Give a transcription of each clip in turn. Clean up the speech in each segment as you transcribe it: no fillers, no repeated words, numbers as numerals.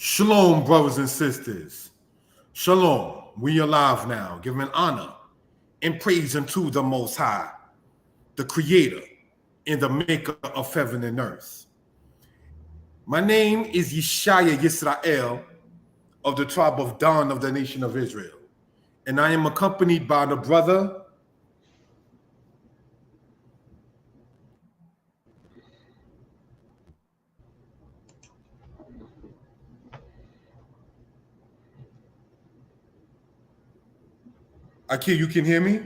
Shalom, brothers and sisters. Shalom. We alive now, giving honor and praise unto the Most High, the Creator and the Maker of heaven and earth. My name is Yeshiah Yisrael of the tribe of Dan of the nation of Israel, and I am accompanied by the brother Aki. You can hear me?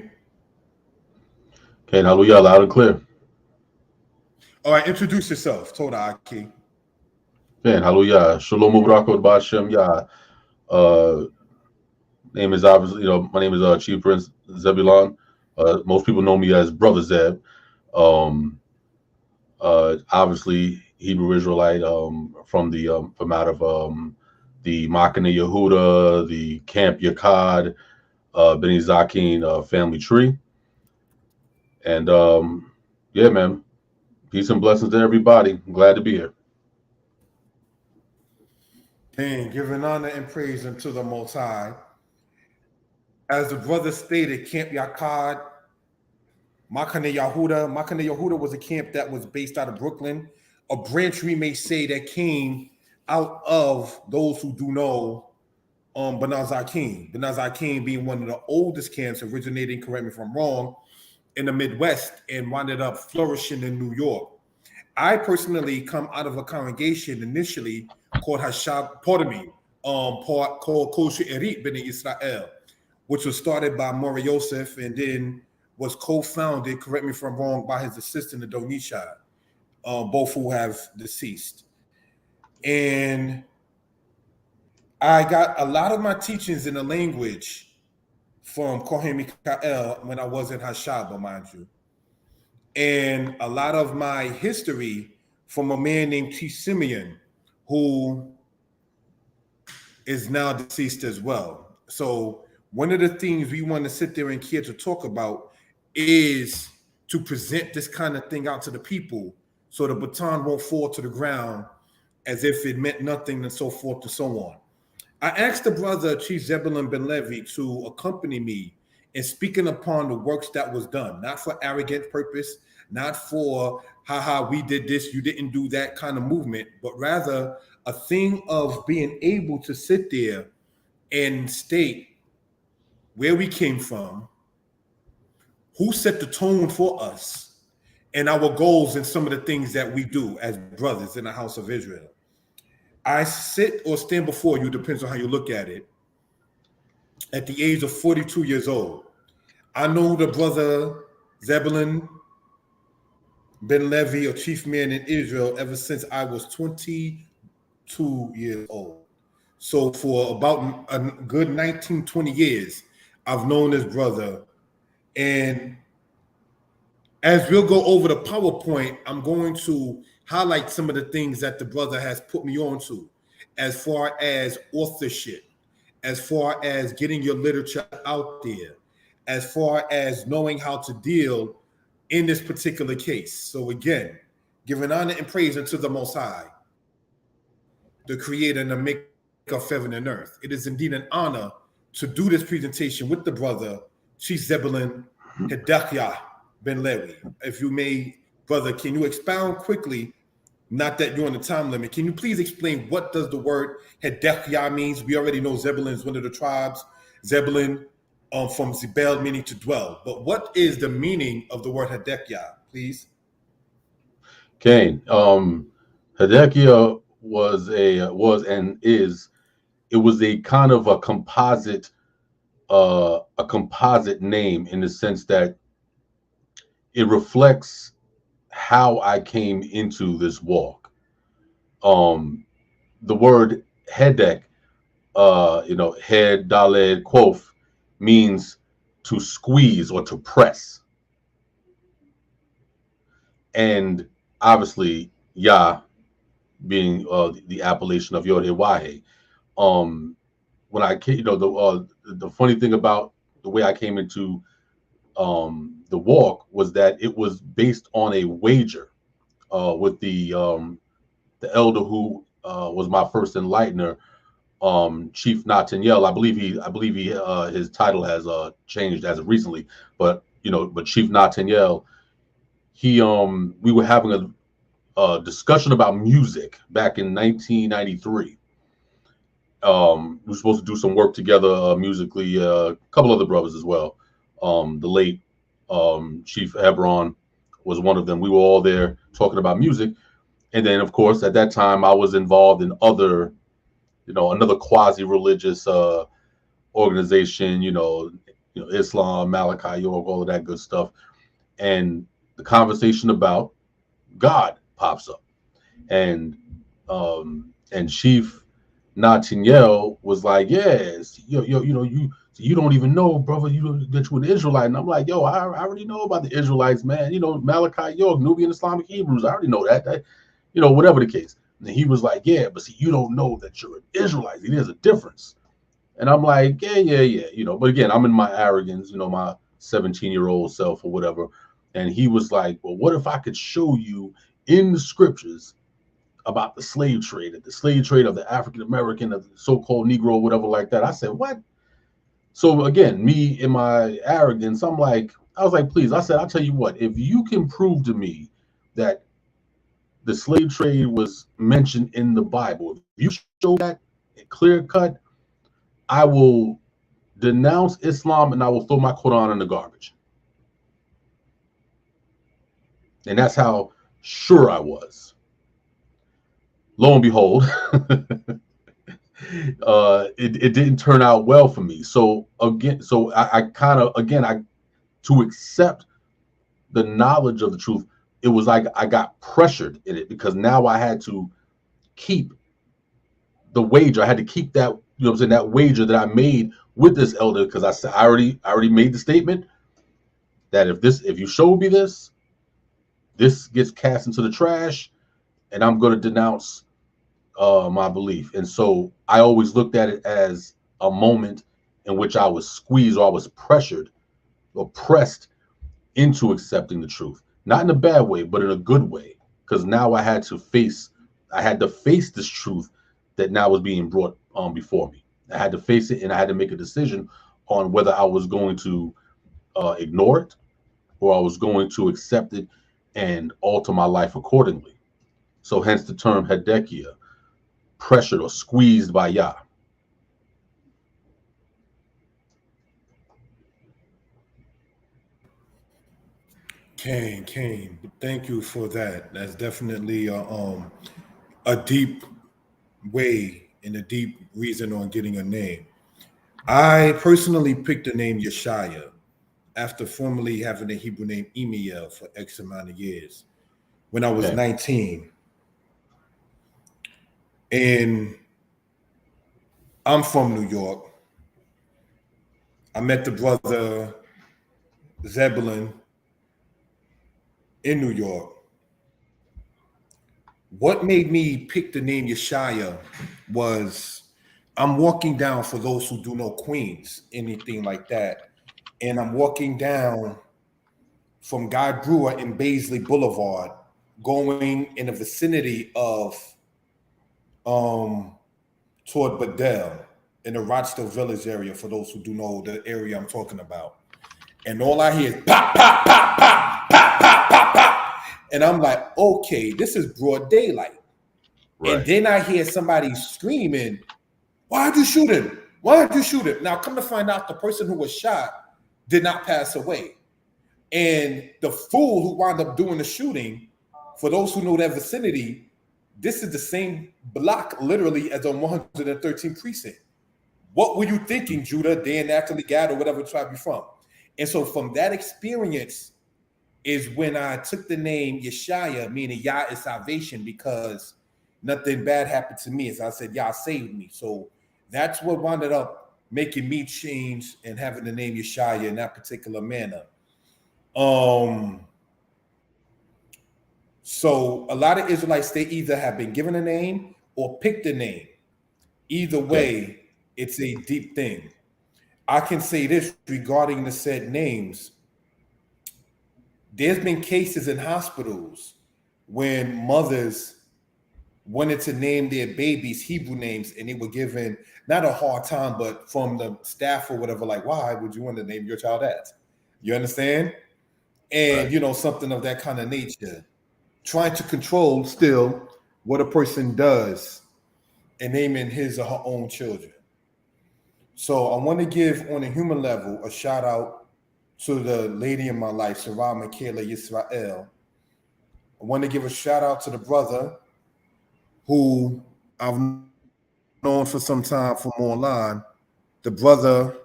Okay, hallelujah, loud and clear. All right, introduce yourself. Toda Aki. Man, hallelujah. Shalom Ubrako Ba'Shem Yah. Name is obviously, my name is Chief Zebulon. Most people know me as Brother Zeb. Obviously Hebrew Israelite from out of the Machane Yehuda, the Camp Yakad, Beni Zakin family tree. And yeah, man. Peace and blessings to everybody. I'm glad to be here. And giving honor and praise unto the Most High. As the brother stated, Camp Yakad, Machane Yehuda. Machane Yehuda was a camp that was based out of Brooklyn, a branch, we may say, that came out of those who do know B'nai Zakim. B'nai Zakim being one of the oldest camps, originating, correct me if I'm wrong, in the Midwest, and wound up flourishing in New York. I personally come out of a congregation initially called Hashab, called Kol She'erit B'nai Israel, which was started by Moreh Yeshiah and then was co-founded, correct me if I'm wrong, by his assistant, Adonisha, both who have deceased. And I got a lot of my teachings in the language from Kohen Mikael when I was in Hashaba, mind you. And a lot of my history from a man named Chief Zebulon, who is now deceased as well. So one of the things we want to sit there and care to talk about is to present this kind of thing out to the people so the baton won't fall to the ground as if it meant nothing and so forth and so on. I asked the brother Chief Zebulon ben Lewi to accompany me in speaking upon the works that was done, not for arrogant purpose, not for haha, we did this, you didn't do that kind of movement, but rather a thing of being able to sit there and state where we came from, who set the tone for us, and our goals and some of the things that we do as brothers in the house of Israel. I sit or stand before you, depends on how you look at it, at the age of 42 years old. I know the brother Zebulun ben Lewi, a chief man in Israel, ever since I was 22 years old. So for about a good 19, 20 years, I've known this brother. And as we'll go over the PowerPoint, I'm going to highlight some of the things that the brother has put me on to as far as authorship, as far as getting your literature out there, as far as knowing how to deal in this particular case. So again, giving honor and praise unto the Most High, the Creator and the Maker of heaven and earth. It is indeed an honor to do this presentation with the brother, Chief Zebulon ben Lewi. If you may, brother, can you expound quickly, not that you're on the time limit, can you please explain what does the word Hedekah means? We already know Zebulun is one of the tribes, Zebulun from Zebel, meaning to dwell. But what is the meaning of the word Hedekah, please? Okay, Hedekah was and is, it was a kind of a composite name in the sense that it reflects how I came into this walk. The word hedek, head, daled, quoth, means to squeeze or to press. And obviously, Yah being the appellation of Yod Wahe. When I came, the funny thing about the way I came into the walk was that it was based on a wager with the elder who was my first enlightener, Chief Nathaniel, I believe he his title has changed as of recently, but Chief Nathaniel, we were having a discussion about music back in 1993. We were supposed to do some work together musically, a couple other brothers as well. The late Chief Hebron was one of them. We were all there talking about music. And then, of course, at that time, I was involved in other, another quasi-religious organization, Islam, Malachi York, all of that good stuff. And the conversation about God pops up. And Chief Nathaniel was like, yes, you don't even know, brother, that you're an Israelite. And I'm like, yo, I already know about the Israelites, man. Malachi York, Nubian Islamic Hebrews. I already know that, whatever the case. And he was like, yeah, but see, you don't know that you're an Israelite. There's a difference. And I'm like, yeah. But again, I'm in my arrogance, my 17-year-old self or whatever. And he was like, well, what if I could show you in the scriptures about the slave trade, of the African American, of the so-called Negro, whatever like that? I said, what? So again, me in my arrogance, I was like, please. I said, I'll tell you what, if you can prove to me that the slave trade was mentioned in the Bible, if you show that clear cut, I will denounce Islam and I will throw my Quran in the garbage. And that's how sure I was. Lo and behold, it didn't turn out well for me. So again, to accept the knowledge of the truth, it was like I got pressured in it, because now I had to keep the wager. I had to keep that, that wager that I made with this elder, because I said I already made the statement that if you show me this gets cast into the trash, and I'm going to denounce my belief. And so I always looked at it as a moment in which I was squeezed, or I was pressured or pressed into accepting the truth, not in a bad way, but in a good way, because now I had to face this truth that now was being brought before me. I had to face it, and I had to make a decision on whether I was going to ignore it, or I was going to accept it and alter my life accordingly. So hence the term Hedekiah, pressured or squeezed by Yah. Kane, thank you for that. That's definitely a deep way and a deep reason on getting a name. I personally picked the name Yeshiah after formerly having the Hebrew name Emiel for X amount of years when I was 19. And I'm from New York. I met the brother Zebulun in New York. What made me pick the name Yeshiah was I'm walking down, for those who do know Queens, anything like that, and I'm walking down from Guy Brewer in Baisley Boulevard, going in the vicinity of toward Bedell in the Rochester Village area, for those who do know the area I'm talking about. And all I hear is pop, pop, pop, pop, pop, pop, pop, pop. And I'm like, okay, this is broad daylight. Right. And then I hear somebody screaming, why'd you shoot him? Why'd you shoot him? Now, come to find out, the person who was shot did not pass away. And the fool who wound up doing the shooting, for those who know that vicinity, this is the same block literally as on 113th precinct. What were you thinking, Judah, Dan, Natalie, Gad, or whatever tribe you're from? And so from that experience is when I took the name Yeshiah, meaning Yah is salvation, because nothing bad happened to me. As I said, Yah saved me. So that's what wound up making me change and having the name Yeshiah in that particular manner. So a lot of Israelites, they either have been given a name or picked a name. Either way, it's a deep thing. I can say this regarding the said names. There's been cases in hospitals when mothers wanted to name their babies Hebrew names, and they were given not a hard time, but from the staff or whatever, like, why would you want to name your child that? You understand? And Right. you know, something of that kind of nature. Trying to control still what a person does and naming his or her own children. So I want to give, on a human level, a shout out to the lady in my life, Sarah Michaela Yisrael. I want to give a shout out to the brother who I've known for some time from online, the brother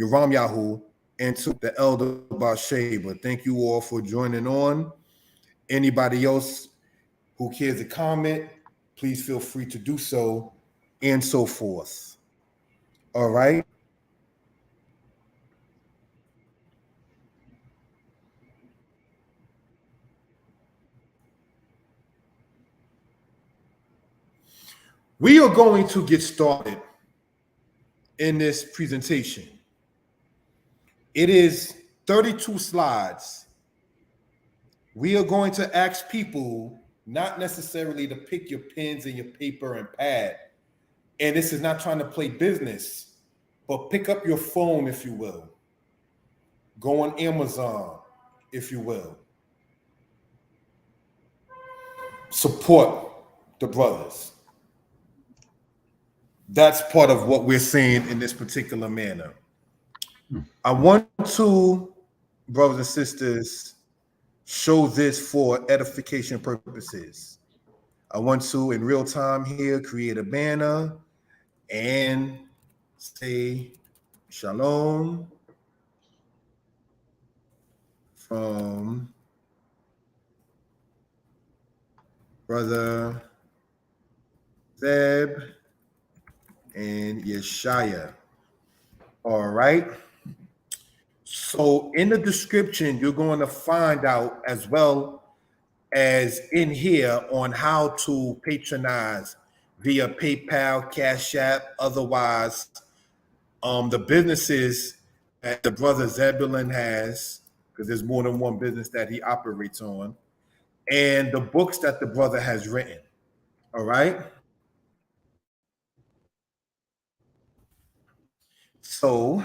Yoram Yahu, and to the elder Bathsheba. Thank you all for joining on. Anybody else who cares to comment, please feel free to do so, and so forth. All right. We are going to get started in this presentation. It is 32 slides. We are going to ask people not necessarily to pick your pens and your paper and pad. And this is not trying to play business, but pick up your phone, if you will. Go on Amazon, if you will. Support the brothers. That's part of what we're saying in this particular manner. I want to, brothers and sisters, show this for edification purposes. I want to, in real time here, create a banner and say Shalom from Brother Zeb and Yeshiah. All right. So in the description, you're going to find out, as well as in here, on how to patronize via PayPal, Cash App, otherwise, the businesses that the brother Zebulun has, because there's more than one business that he operates on, and the books that the brother has written. All right. So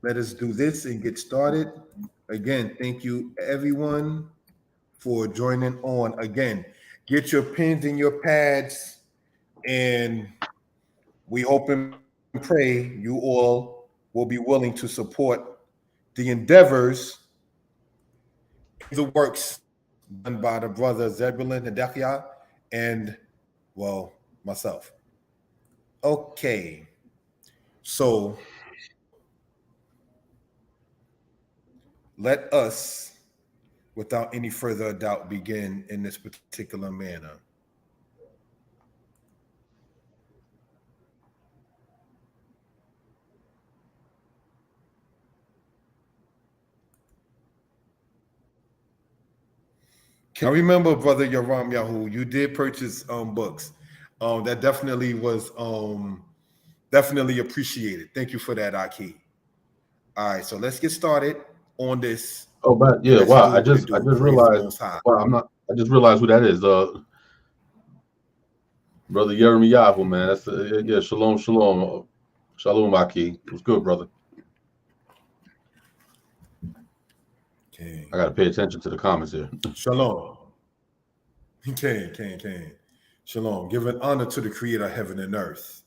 let us do this and get started. Again, thank you everyone for joining on. Again, get your pens and your pads, and we hope and pray you all will be willing to support the endeavors, the works done by the brother Zebulun and Yeshiah, and, well, myself. Okay, so let us, without any further doubt, begin in this particular manner. Can I remember, brother Yoram Yahu, you did purchase books. That definitely was definitely appreciated. Thank you for that, Aki. All right, so let's get started on this. Oh, but yeah, Let's wow. do what it I do. just Praise the realized. Most High. Wow, I just realized who that is. Brother Yirmiyahu, man. That's yeah. Shalom, shalom, shalom, Aki. It was good, brother. Okay. I got to pay attention to the comments here. Shalom. Can. Shalom. Give an honor to the creator of heaven and earth.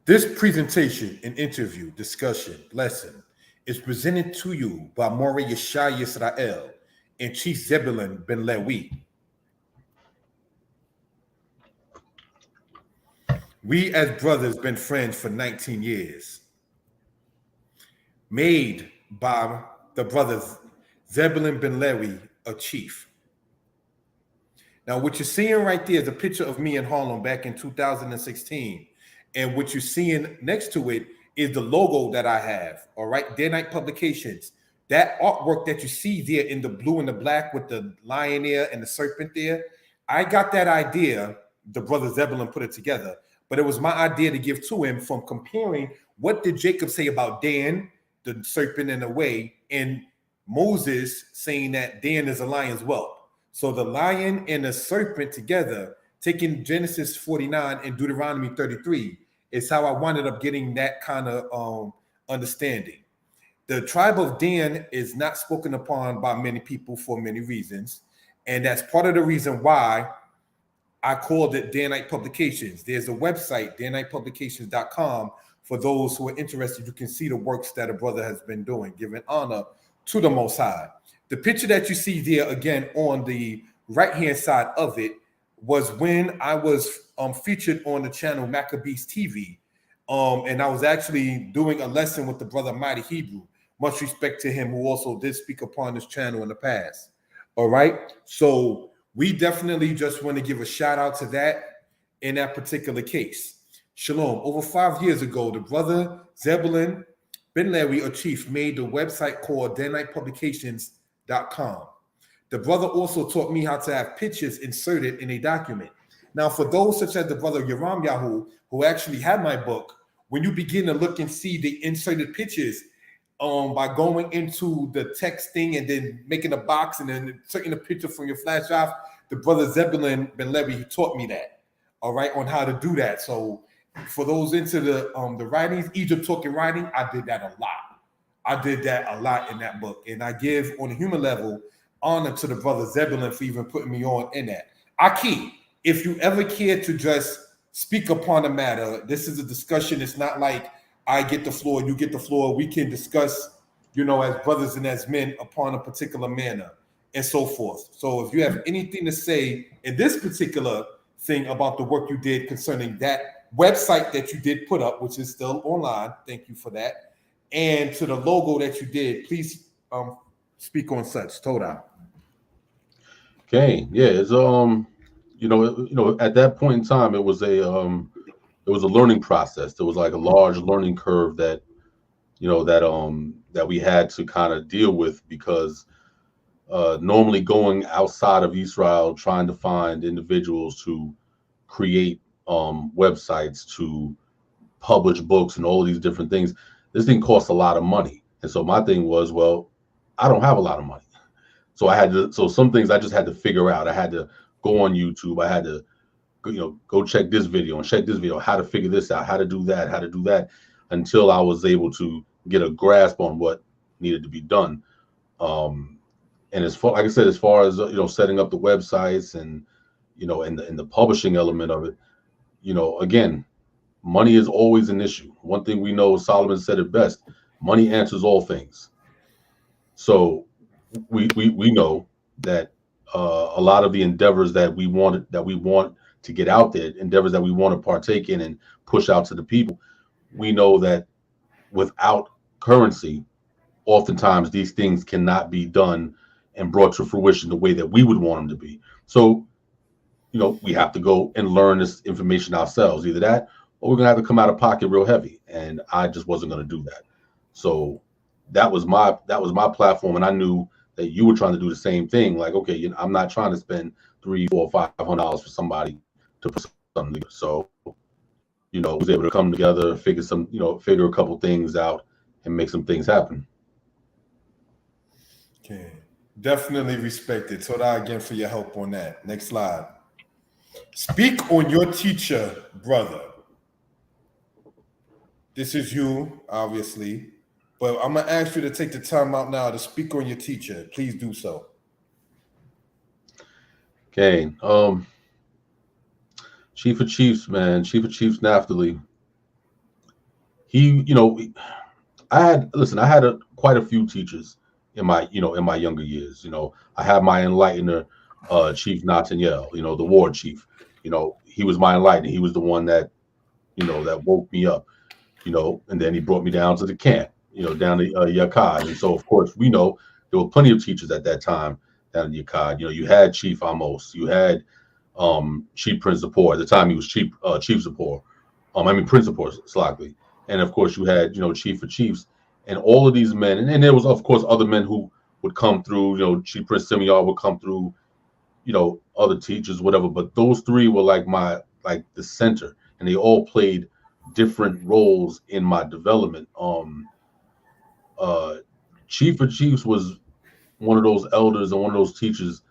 This presentation and interview, discussion, lesson is presented to you by Moreh Yeshiah Israel and Chief Zebulon ben Lewi. We as brothers been friends for 19 years. Made by the brothers Zebulun ben Lewi, a chief. Now, what you're seeing right there is a picture of me in Harlem back in 2016. And what you're seeing next to it is the logo that I have, all right? Day Night Publications. That artwork that you see there in the blue and the black with the lion there and the serpent there, I got that idea, the brother Zebulun put it together, but it was my idea to give to him from comparing what did Jacob say about Dan, the serpent in a way, and Moses saying that Dan is a lion's whelp. So the lion and the serpent together, taking Genesis 49 and Deuteronomy 33, is how I wound up getting that kind of understanding. The tribe of Dan is not spoken upon by many people for many reasons. And that's part of the reason why I called it Danite Publications. There's a website, danitepublications.com. For those who are interested, you can see the works that a brother has been doing, giving honor to the Most High. The picture that you see there, again, on the right-hand side of it, was when I was featured on the channel Maccabees TV. And I was actually doing a lesson with the brother Mighty Hebrew. Much respect to him, who also did speak upon this channel in the past. All right. So we definitely just want to give a shout out to that in that particular case. Shalom. Over 5 years ago, the brother Zebulun Ben Lewi, a chief, made the website called danitepublications.com. The brother also taught me how to have pictures inserted in a document. Now, for those such as the brother Yoram Yahu, who actually had my book, when you begin to look and see the inserted pictures, by going into the text thing and then making a box and then taking a picture from your flash drive, the brother Zebulun Ben Lewi, he taught me that, all right, on how to do that. So for those into the writings, Egypt talking writing, I did that a lot. I did that a lot in that book. And I give, on a human level, honor to the brother Zebulun for even putting me on in that. Aki, if you ever care to just speak upon a matter, this is a discussion. It's not like I get the floor, you get the floor. We can discuss, as brothers and as men upon a particular manner and so forth. So if you have anything to say in this particular thing about the work you did concerning that website that you did put up, which is still online, thank you for that, and to the logo that you did, please speak on such. Toda. Okay, yeah, it's at that point in time, it was a learning process. There was like a large learning curve that we had to kind of deal with, because normally going outside of Israel, trying to find individuals to create websites, to publish books and all of these different things, this thing costs a lot of money. And so my thing was, well, I don't have a lot of money. So some things I just had to figure out. I had to go on YouTube. I had to go check this video and check this video, how to figure this out, how to do that, until I was able to get a grasp on what needed to be done. And as far, like I said, as far as setting up the websites and and the publishing element of it, again, money is always an issue. One thing we know, Solomon said it best: money answers all things. So we know that a lot of the endeavors that we want to get out there, endeavors that we want to partake in and push out to the people, we know that without currency, oftentimes these things cannot be done and brought to fruition the way that we would want them to be. So, we have to go and learn this information ourselves, either that or we're gonna have to come out of pocket real heavy. And I just wasn't gonna do that. So that was my platform, and I knew that you were trying to do the same thing. Like, okay, I'm not trying to spend $300, $400, $500 for somebody to put something together. So, was able to come together, figure a couple things out and make some things happen. Okay. Definitely respected. Toda again for your help on that. Next slide. Speak on your teacher, brother. This is you, obviously, but I'm going to ask you to take the time out now to speak on your teacher. Please do so. Okay. Chief of Chiefs, Naphtali. He, I had quite a few teachers in my younger years. I had my enlightener, Chief Nathaniel, the war chief. He was my enlightener. He was the one that, that woke me up, and then he brought me down to the camp, down to Yakad. And so, of course, we know there were plenty of teachers at that time down in Yakad. You had Chief Amos, you had Chief Prince Zipporah. At the time, he was Chief Zipporah. Prince Zipporah, Slockley. And of course, you had, Chief of Chiefs, and all of these men. And there was, of course, other men who would come through. Chief Prince Simeon would come through. Other teachers, whatever. But those three were like the center, and they all played different roles in my development. Chief of Chiefs was one of those elders and one of those teachers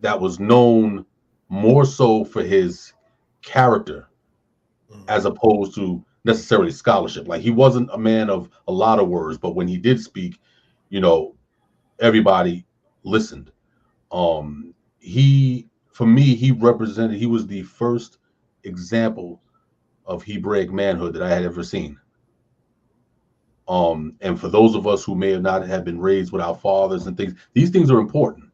that was known more so for his character as opposed to necessarily scholarship. Like, he wasn't a man of a lot of words, but when he did speak, everybody listened. For me, he was the first example of Hebraic manhood that I had ever seen. And for those of us who may have not have been raised with our fathers and things, these things are important.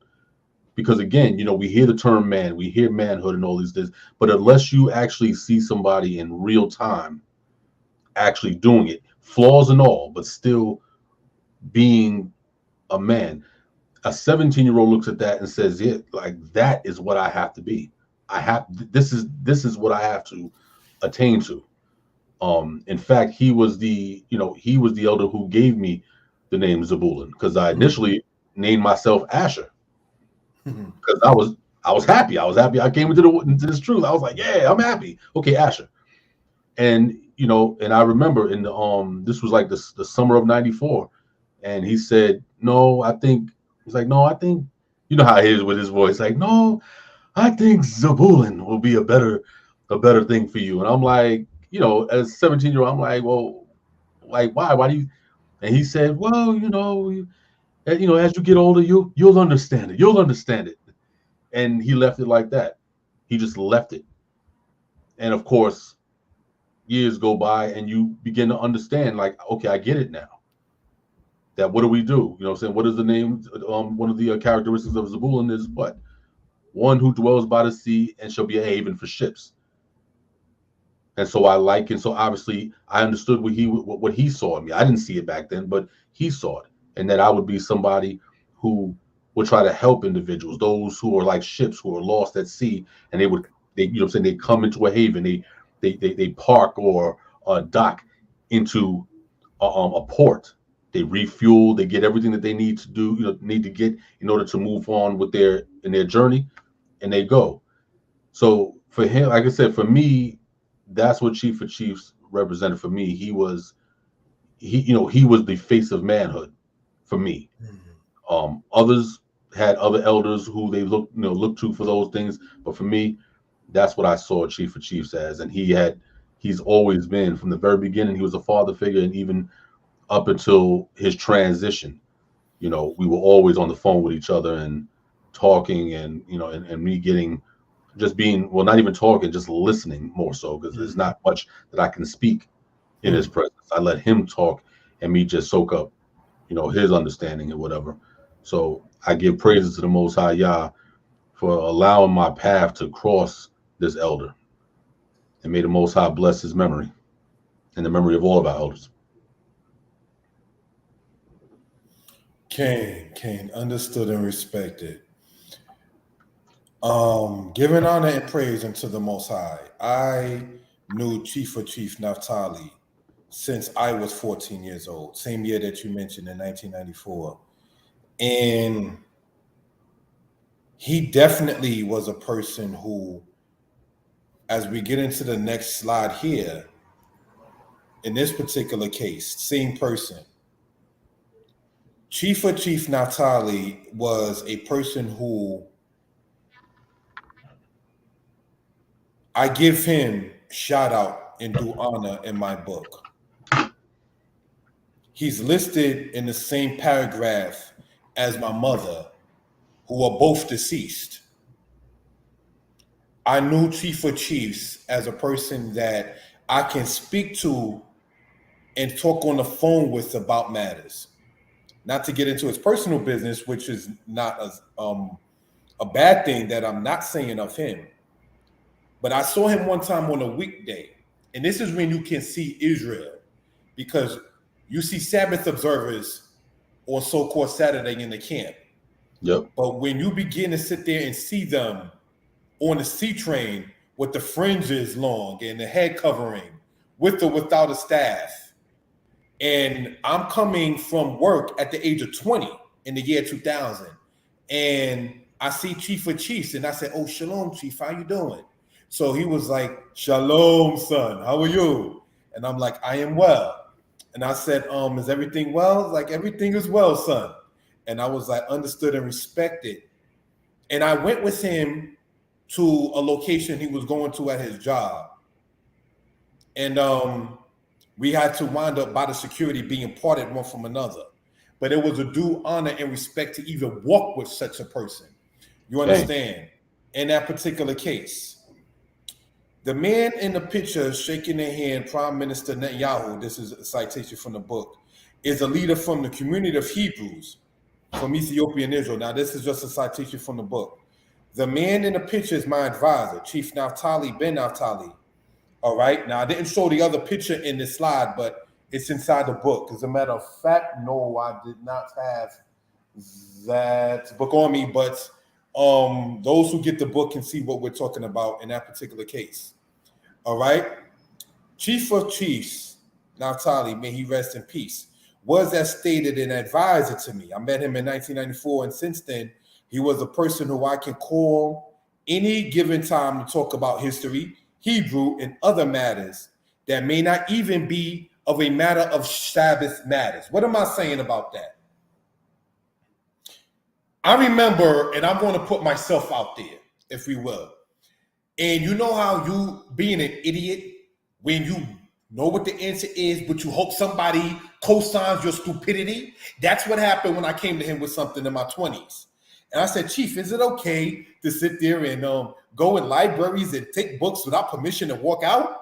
Because again, we hear the term man, we hear manhood and all these things, but unless you actually see somebody in real time actually doing it, flaws and all, but still being a man, a 17-year-old looks at that and says, yeah, like, that is what I have to be. This is what I have to attain to. In fact, he was the elder who gave me the name Zebulun, because I initially named myself Asher. Because I was happy. I came into this truth. I was like, yeah, I'm happy. Okay, Asher. And and I remember this was like the summer of '94, and he said, no, I think how he is with his voice, like, no, I think Zebulun will be a better thing for you. And I'm like, as a 17-year-old, I'm like, well, like, why do you? And he said, well, as you get older, you'll understand it. You'll understand it. And he left it like that. He just left it. And of course, years go by and you begin to understand, like, okay, I get it now. That what do we do? What is the name? One of the characteristics of Zebulun is what? One who dwells by the sea and shall be a haven for ships. And so obviously I understood what he saw in me. I didn't see it back then, but he saw it. And that I would be somebody who would try to help individuals, those who are like ships who are lost at sea, and they come into a haven, they park or dock into a port, they refuel, they get everything that they need to get in order to move on with their journey, and they go. So for him, like I said, for me, that's what Chief of Chiefs represented for me. He was the face of manhood for me. Others had other elders who they looked to for those things, but for me, that's what I saw Chief of Chiefs as. And he's always been, from the very beginning, he was a father figure, and even up until his transition, we were always on the phone with each other and talking, and and me just being, well, not even talking, just listening more so, because there's not much that I can speak in his presence. I let him talk and me just soak up, his understanding and whatever. So I give praises to the Most High Yah for allowing my path to cross this elder, and may the Most High bless his memory and the memory of all of our elders. Cain, understood and respected. Giving honor and praise unto the Most High. I knew Chief of Chief Naphtali since I was 14 years old, same year that you mentioned, in 1994. And he definitely was a person who, as we get into the next slide here, in this particular case, same person, Chief of Chief Naphtali was a person who I give him shout out and do honor in my book. He's listed in the same paragraph as my mother, who are both deceased. I knew Chief of Chiefs as a person that I can speak to and talk on the phone with about matters. Not to get into his personal business, which is not a bad thing that I'm not saying of him. But I saw him one time on a weekday. And this is when you can see Israel, because you see Sabbath observers on so-called Saturday in the camp. Yep. But when you begin to sit there and see them on the C train with the fringes long and the head covering, with or without a staff, and I'm coming from work at the age of 20 in the year 2000, and I see Chief of Chiefs, and I said, "Oh, Shalom, Chief, how you doing?" So he was like, "Shalom, son, how are you?" And I'm like, "I am well." And I said, "Is everything well?" Like, "Everything is well, son." and I was like understood and respected. And I went with him to a location he was going to at his job. And we had to wind up by the security being parted one from another. But it was a due honor and respect to even walk with such a person. You understand? In that particular case, the man in the picture shaking their hand, Prime Minister Netanyahu, this is a citation from the book, is a leader from the community of Hebrews from Ethiopia and Israel. Now, this is just a citation from the book. The man in the picture is my advisor, Chief Naftali Ben Naftali. All right. Now, I didn't show the other picture in this slide, but it's inside the book. As a matter of fact, no, I did not have that book on me, but those who get the book can see what we're talking about in that particular case. All right. Chief of Chiefs, Naftali, may he rest in peace, was as stated an advisor to me. I met him in 1994, and since then, he was a person who I can call any given time to talk about history, Hebrew, and other matters that may not even be of a matter of Sabbath matters. What am I saying about that? I remember, and I'm going to put myself out there, if we will. And you know how you being an idiot when you know what the answer is, but you hope somebody co-signs your stupidity? That's what happened when I came to him with something in my 20s. And I said, Chief, is it okay to sit there and go in libraries and take books without permission and walk out?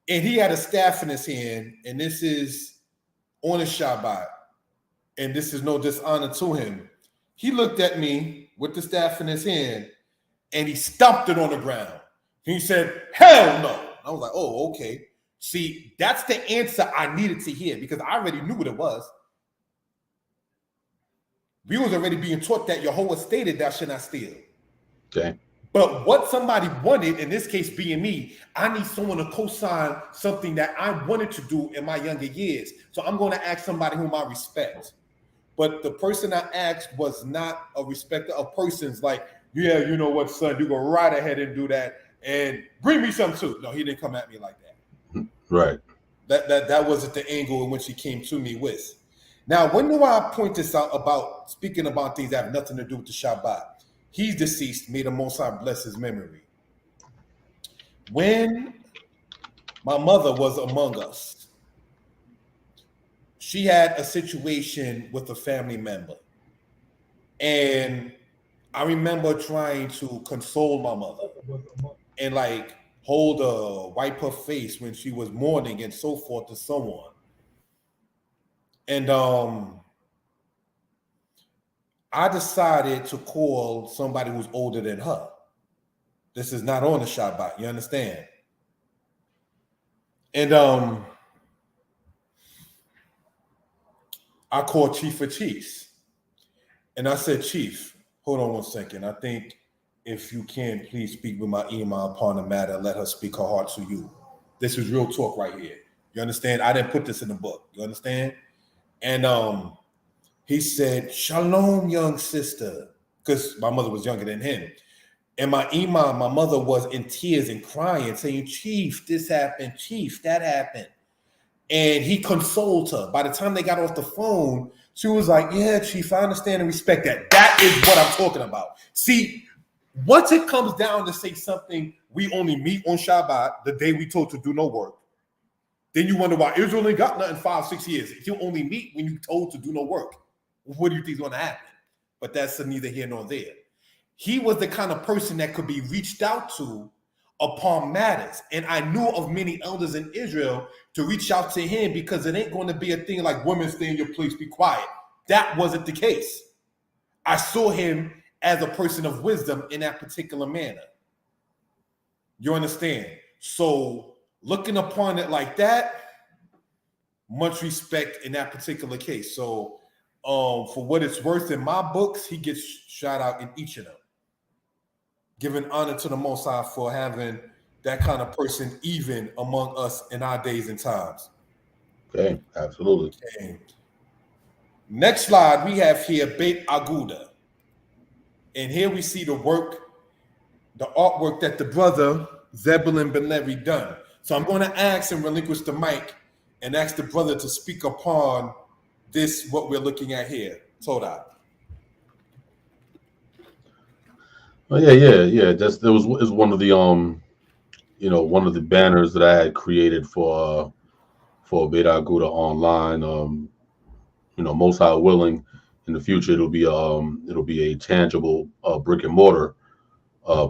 And he had a staff in his hand, and this is on a Shabbat, and this is no dishonor to him. He looked at me with the staff in his hand, and he stomped it on the ground. He said, hell no. I was like, oh, okay. See, that's the answer I needed to hear because I already knew what it was. We was already being taught that Yehovah stated thou shalt not steal. Okay. But what somebody wanted, in this case being me, I need someone to co-sign something that I wanted to do in my younger years. So I'm going to ask somebody whom I respect. But the person I asked was not a respecter of persons like, yeah, you know what, son, you go right ahead and do that and bring me some too. No, he didn't come at me like that. Right. That wasn't the angle in which he came to me with. Now, when do I point this out about speaking about things that have nothing to do with the Shabbat? He's deceased. May the Most High bless his memory. When my mother was among us, she had a situation with a family member. And I remember trying to console my mother and like hold her, wipe her face when she was mourning and so forth and so on. And I decided to call somebody who's older than her. This is not on the Shabbat, you understand? And I called Chief of Chiefs. And I said, Chief, hold on one second. I think if you can, please speak with my imam upon the matter. Let her speak her heart to you. This is real talk right here. You understand? I didn't put this in the book. You understand? And he said, Shalom, young sister, because my mother was younger than him. And my imam, my mother was in tears and crying, saying, Chief, this happened. Chief, that happened. And he consoled her. By the time they got off the phone, she was like, yeah, Chief, I understand and respect that. That is what I'm talking about. See, once it comes down to say something, we only meet on Shabbat, the day we told to do no work. Then you wonder why Israel ain't got nothing 5-6 years. If you only meet when you told to do no work, what do you think is going to happen? But that's neither here nor there. He was the kind of person that could be reached out to upon matters. And I knew of many elders in Israel to reach out to him because it ain't going to be a thing like women stay in your place, be quiet. That wasn't the case. I saw him as a person of wisdom in that particular manner. You understand? So looking upon it like that, much respect in that particular case. So for what it's worth in my books, he gets shout out in each of them. Giving honor to the Most High for having that kind of person even among us in our days and times. Okay, absolutely. Okay. Next slide, we have here Beit Aguda. And here we see the work, the artwork that the brother Zebulun ben Lewi done. So I'm going to ask and relinquish the mic and ask the brother to speak upon this, what we're looking at here. Toda. Oh yeah. That's there was one of the one of the banners that I had created for Beta Aguda online. Most High willing, in the future it'll be a tangible brick and mortar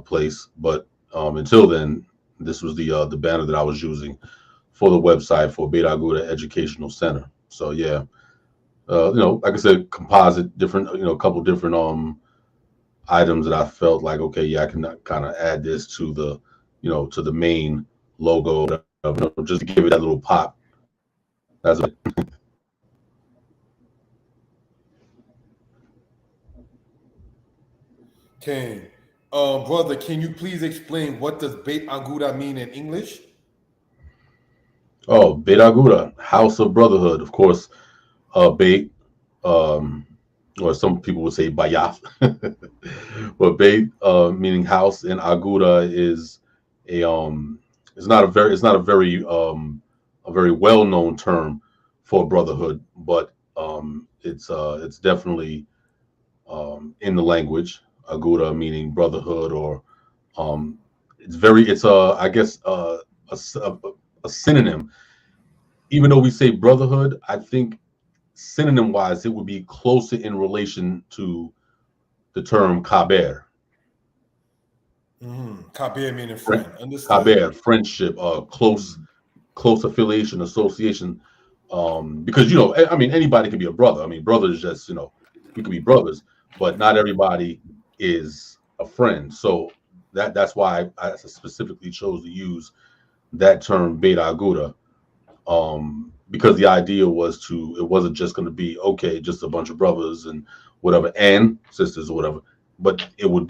place. But until then, this was the banner that I was using for the website for Beta Aguda Educational Center. So yeah, like I said, composite different, a couple different items that I felt like, okay, yeah, I can kind of add this to the main logo, just to give it that little pop. That's it. Can, brother, can you please explain what does Beit Aguda mean in English? Oh, Beit Aguda, House of Brotherhood, of course. Beit, or some people would say Bayaf, but Beit, meaning house, and Aguda is a a very well known term for brotherhood, but it's definitely in the language. Aguda meaning brotherhood, or it's I guess a synonym. Even though we say brotherhood, I think synonym wise it would be closer in relation to the term kaber. Kabir meaning friend. Understood. Kaber, friendship, close affiliation, association. Because I mean, anybody can be a brother. I mean, brothers just we could be brothers, but not everybody is a friend. So that's why I specifically chose to use that term Beta Aguda, because the idea it wasn't just going to be okay, just a bunch of brothers and whatever, and sisters or whatever, but it would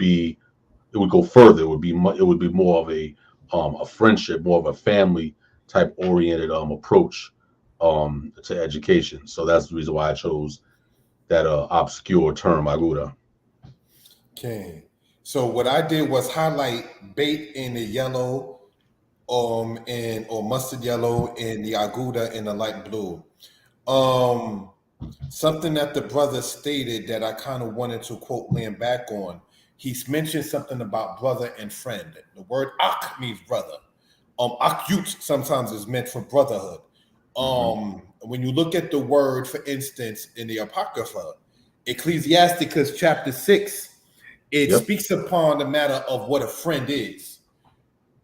go further. It would be more of a friendship, more of a family type oriented approach to education. So that's the reason why I chose that obscure term Aguda. Okay. So what I did was highlight bait in the yellow, and or mustard yellow, and the Aguda in the light blue. Something that the brother stated that I kind of wanted to quote land back on. He's mentioned something about brother and friend. The word ak means brother. Akyut sometimes is meant for brotherhood. When you look at the word, for instance, in the Apocrypha, Ecclesiasticus chapter 6, it Yep. speaks upon the matter of what a friend is.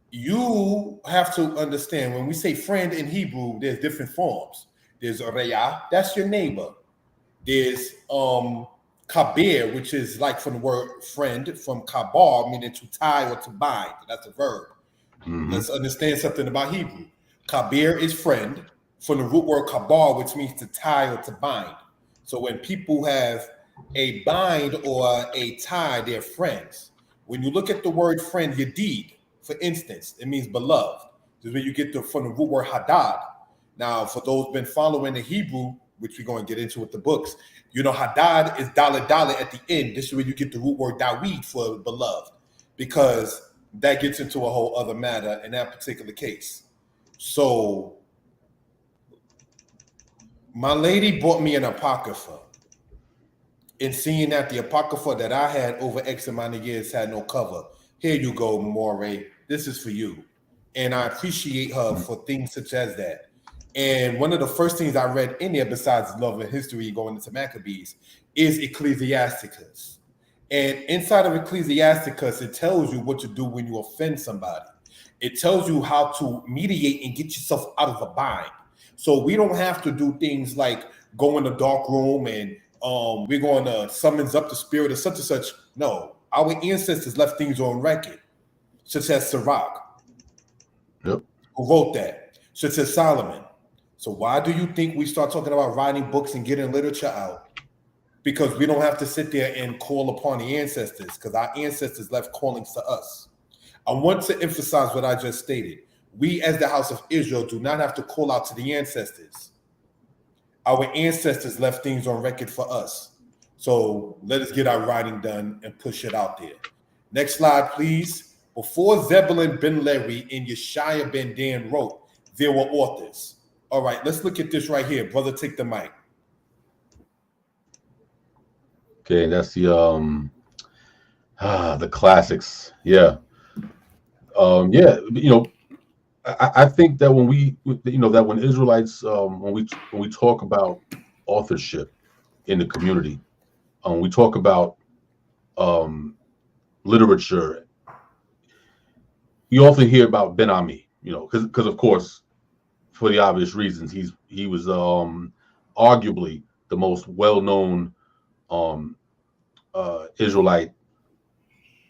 You have to understand when we say friend in Hebrew, there's different forms. There's Reya, that's your neighbor. There's kabir, which is like from the word friend, from kabar, meaning to tie or to bind. That's a verb. Let's understand something about Hebrew. Kabir is friend from the root word kabar, which means to tie or to bind. So when people have a bind or a tie, they're friends. When you look at the word friend, yadid, for instance, it means beloved. This is where you get from the root word hadad. Now, for those been following the Hebrew, which we're going to get into with the books, hadad is dalet at the end. This is where you get the root word dawid for beloved, because that gets into a whole other matter in that particular case. So my lady bought me an Apocrypha. And seeing that the Apocrypha that I had over X amount of years had no cover. Here you go, Moreh. This is for you. And I appreciate her for things such as that. And one of the first things I read in there, besides love and history going into Maccabees, is Ecclesiasticus. And inside of Ecclesiasticus, it tells you what to do when you offend somebody. It tells you how to mediate and get yourself out of a bind. So we don't have to do things like go in the dark room and we're going to summons up the spirit of such and such. No, our ancestors left things on record, such as Sirach, Yep. who wrote that, such as Solomon. So why do you think we start talking about writing books and getting literature out? Because we don't have to sit there and call upon the ancestors, because our ancestors left callings to us. I want to emphasize what I just stated. We, as the house of Israel, do not have to call out to the ancestors. Our ancestors left things on record for us. So let us get our writing done and push it out there. Next slide, please. Before Zebulun ben Lewi and Yeshiah ben Dan wrote, there were authors. All right, let's look at this right here. Brother, take the mic. Okay, that's the classics. Yeah. Yeah, I think that when that when Israelites, when we talk about authorship in the community, we talk about um, literature. We often hear about Ben Ami, because of course, for the obvious reasons, he was arguably the most well-known um, Israelite,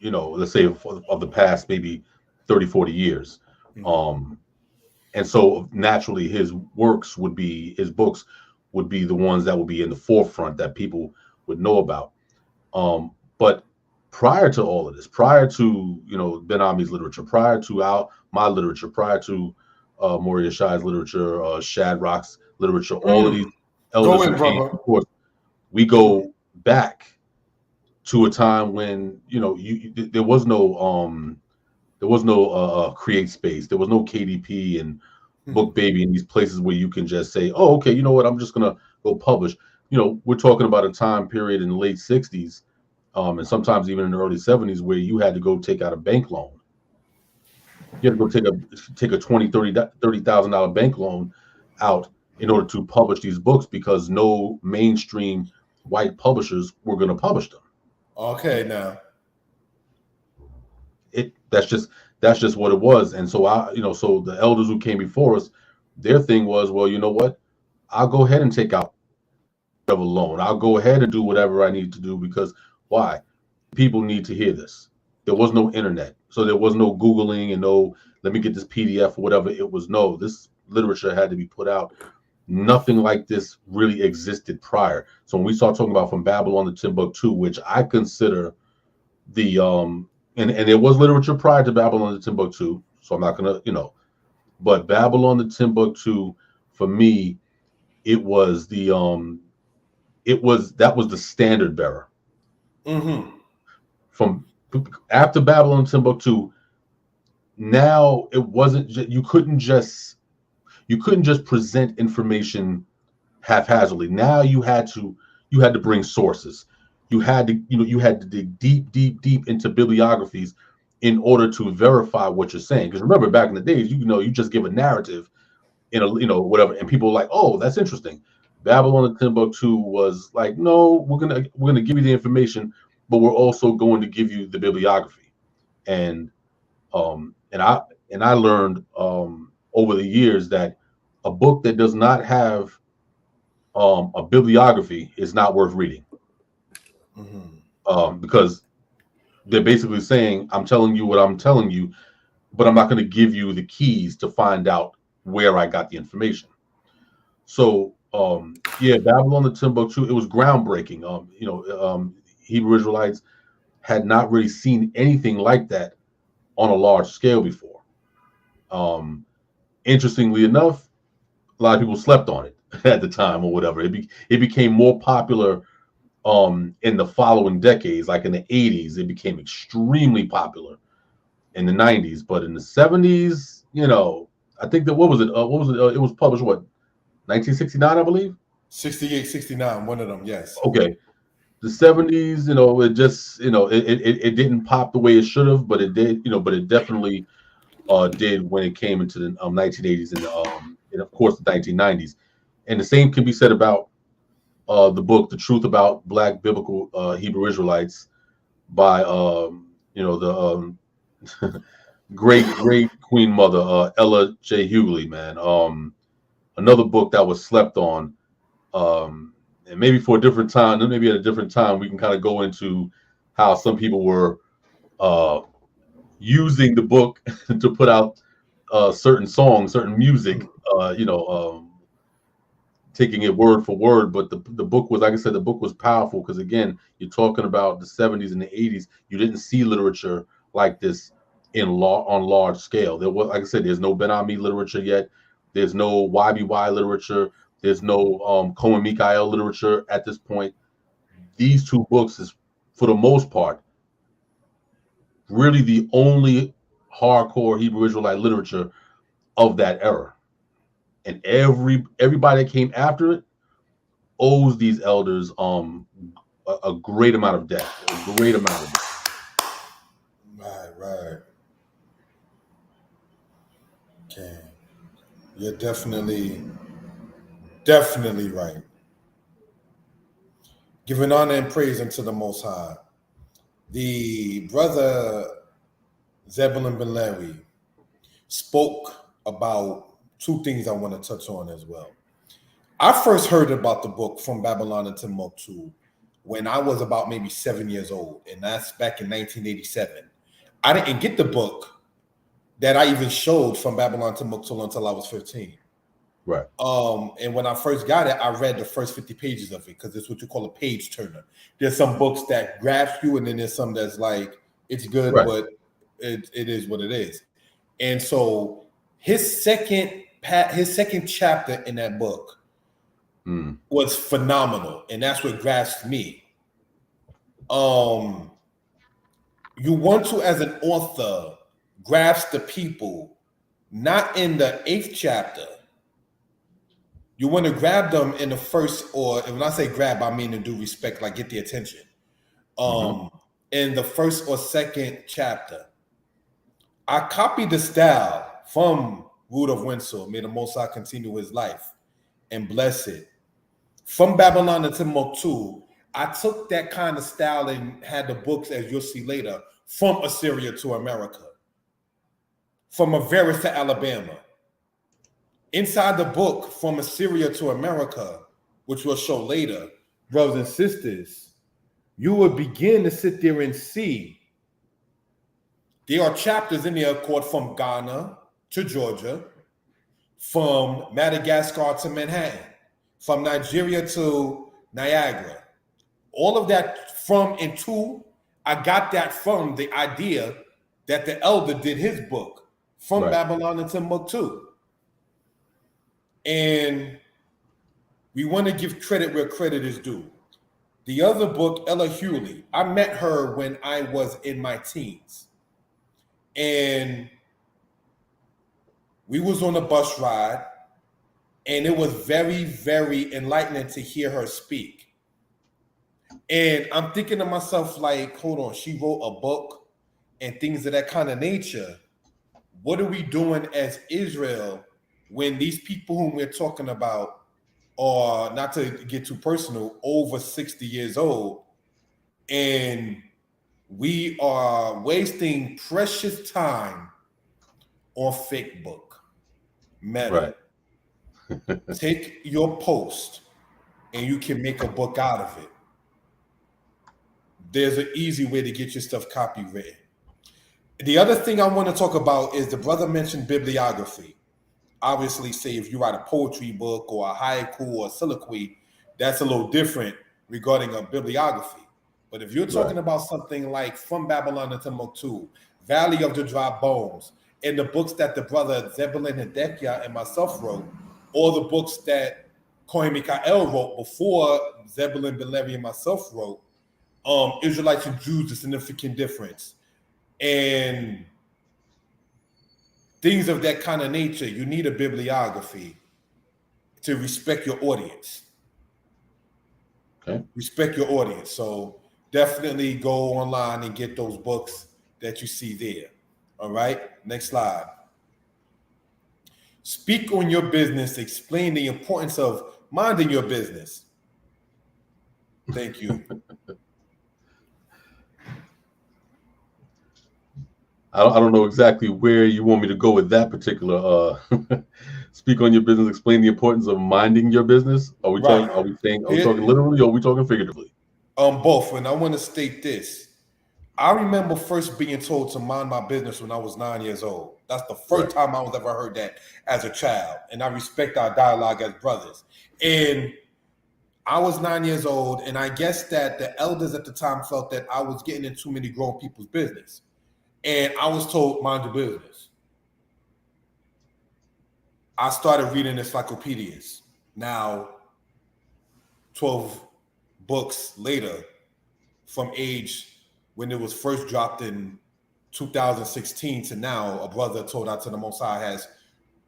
let's say of the past maybe 30, 40 years. Um, and so naturally his books would be the ones that would be in the forefront that people would know about. But prior to all of this, prior to Ben Ami's literature, prior to my literature, prior to Moreh Yeshiah's literature, Shadrach's literature, all of these elders Go who in, came, brother. of course, we go back to a time when there was no create space, there was no KDP and Book Baby and these places where you can just say, oh, okay, you know what, I'm just gonna go publish. We're talking about a time period in the late 60s, and sometimes even in the early 70s, where you had to go take out a bank loan. You had to go take a $20,000-$30,000 bank loan out in order to publish these books, because no mainstream white publishers were going to publish them. Okay, now That's just what it was. And so so the elders who came before us, their thing was, well, you know what, I'll go ahead and take out a loan. I'll go ahead and do whatever I need to do, because why? People need to hear this. There was no internet, so there was no Googling and no, let me get this PDF or whatever. It was no, this literature had to be put out. Nothing like this really existed prior. So when we start talking about From Babylon to Timbuktu, which I consider the and there was literature prior to Babylon to Timbuktu, so I'm not gonna, but Babylon to Timbuktu, for me, it was that was the standard bearer. From after Babylon to Timbuktu, now it wasn't you couldn't just present information haphazardly. Now you had to bring sources. You had to dig deep into bibliographies in order to verify what you're saying. Because remember, back in the days, you just give a narrative in a whatever, and people were like, oh, that's interesting. Babylon and Timbuktu was like, no, we're gonna give you the information, but we're also going to give you the bibliography. And I learned over the years that a book that does not have a bibliography is not worth reading, because they're basically saying, I'm telling you what I'm telling you, but I'm not going to give you the keys to find out where I got the information. So yeah, Babylon to Timbuktu, it was groundbreaking. Hebrew Israelites had not really seen anything like that on a large scale before. Interestingly enough, a lot of people slept on it at the time or whatever. It became more popular in the following decades. Like in the 80s, it became extremely popular. In the 90s, but in the 70s, I think that what was it? It was published 1969, I believe. 68, 69, one of them, yes. Okay, the 70s, it just it didn't pop the way it should have, but it did, but it definitely did when it came into the 1980s and of course the 1990s. And the same can be said about the book "The Truth About Black Biblical Hebrew Israelites" by the great Queen Mother Ella J. Hughley, man. Another book that was slept on. And maybe for a different time, maybe at a different time, we can kind of go into how some people were using the book to put out certain songs, certain music, taking it word for word. But the book was, like I said, the book was powerful, because again, you're talking about the 70s and the 80s. You didn't see literature like this on large scale. There was, like I said, there's no Ben Ami literature yet. There's no YBY literature. There's no Cohen Mikael literature at this point. These two books is, for the most part, really the only hardcore Hebrew Israelite literature of that era. And everybody that came after it owes these elders a great amount of depth, a great amount of depth. Right. Okay. You're definitely right. Giving honor and praise unto the Most High. The brother Zebulun ben Lewi spoke about two things I want to touch on as well. I first heard about the book From Babylon to Timbuktu when I was about maybe 7 years old, and that's back in 1987. I didn't get the book that I even showed From Babylon to Timbuktu until I was 15. Right. And when I first got it, I read the first 50 pages of it because it's what you call a page turner. There's some books that grasp you, and then there's some that's like, it's good, right, but it is what it is. And so his second chapter in that book was phenomenal, and that's what grasped me. You want to, as an author, grasp the people, not in the 8th chapter. You want to grab them in the first, or when I say grab, I mean in due respect, like get the attention. In the first or second chapter, I copied the style from Root of Windsor. May the Most High continue his life and bless it. From Babylon to Timbuktu, I took that kind of style and had the books, as you'll see later, from Assyria to America, from Averis to Alabama. Inside the book, From Assyria to America, which we'll show later, brothers and sisters, you will begin to sit there and see there are chapters in there called From Ghana to Georgia, from Madagascar to Manhattan, from Nigeria to Niagara. All of that from and to, I got that from the idea that the elder did his book, From Babylon to Timbuktu. And we want to give credit where credit is due. The other book, Ella Hewley, I met her when I was in my teens. And we was on a bus ride, and it was very, very enlightening to hear her speak. And I'm thinking to myself, like, hold on, she wrote a book and things of that kind of nature. What are we doing as Israel when these people whom we're talking about are, not to get too personal, over 60 years old, and we are wasting precious time on fake book? Meta. Right. Take your post and you can make a book out of it. There's an easy way to get your stuff copywritten. The other thing I want to talk about is the brother mentioned bibliography. Obviously, say if you write a poetry book or a haiku or a soliloquy, that's a little different regarding a bibliography. But if you're talking about something like From Babylon to Timbuktu, Valley of the Dry Bones, and the books that the brother Zebulun and myself wrote, or the books that Kohen Mikael wrote before Zebulun ben Lewi and myself wrote, Israelites and Jews, a significant difference, and things of that kind of nature, you need a bibliography to respect your audience. Okay. Respect your audience. So definitely go online and get those books that you see there. All right, next slide. Speak on your business. Explain the importance of minding your business. Thank you. I don't know exactly where you want me to go with that particular speak on your business, explain the importance of minding your business. Are we talking literally, or are we talking figuratively? Both. And I want to state this. I remember first being told to mind my business when I was 9 years old. That's the first time I was ever heard that as a child. And I respect our dialogue as brothers. And I was 9 years old, and I guess that the elders at the time felt that I was getting in too many grown people's business. And I was told, mind your business. I started reading encyclopedias. Now, 12 books later, from age when it was first dropped in 2016 to now, a brother told out to the Most High has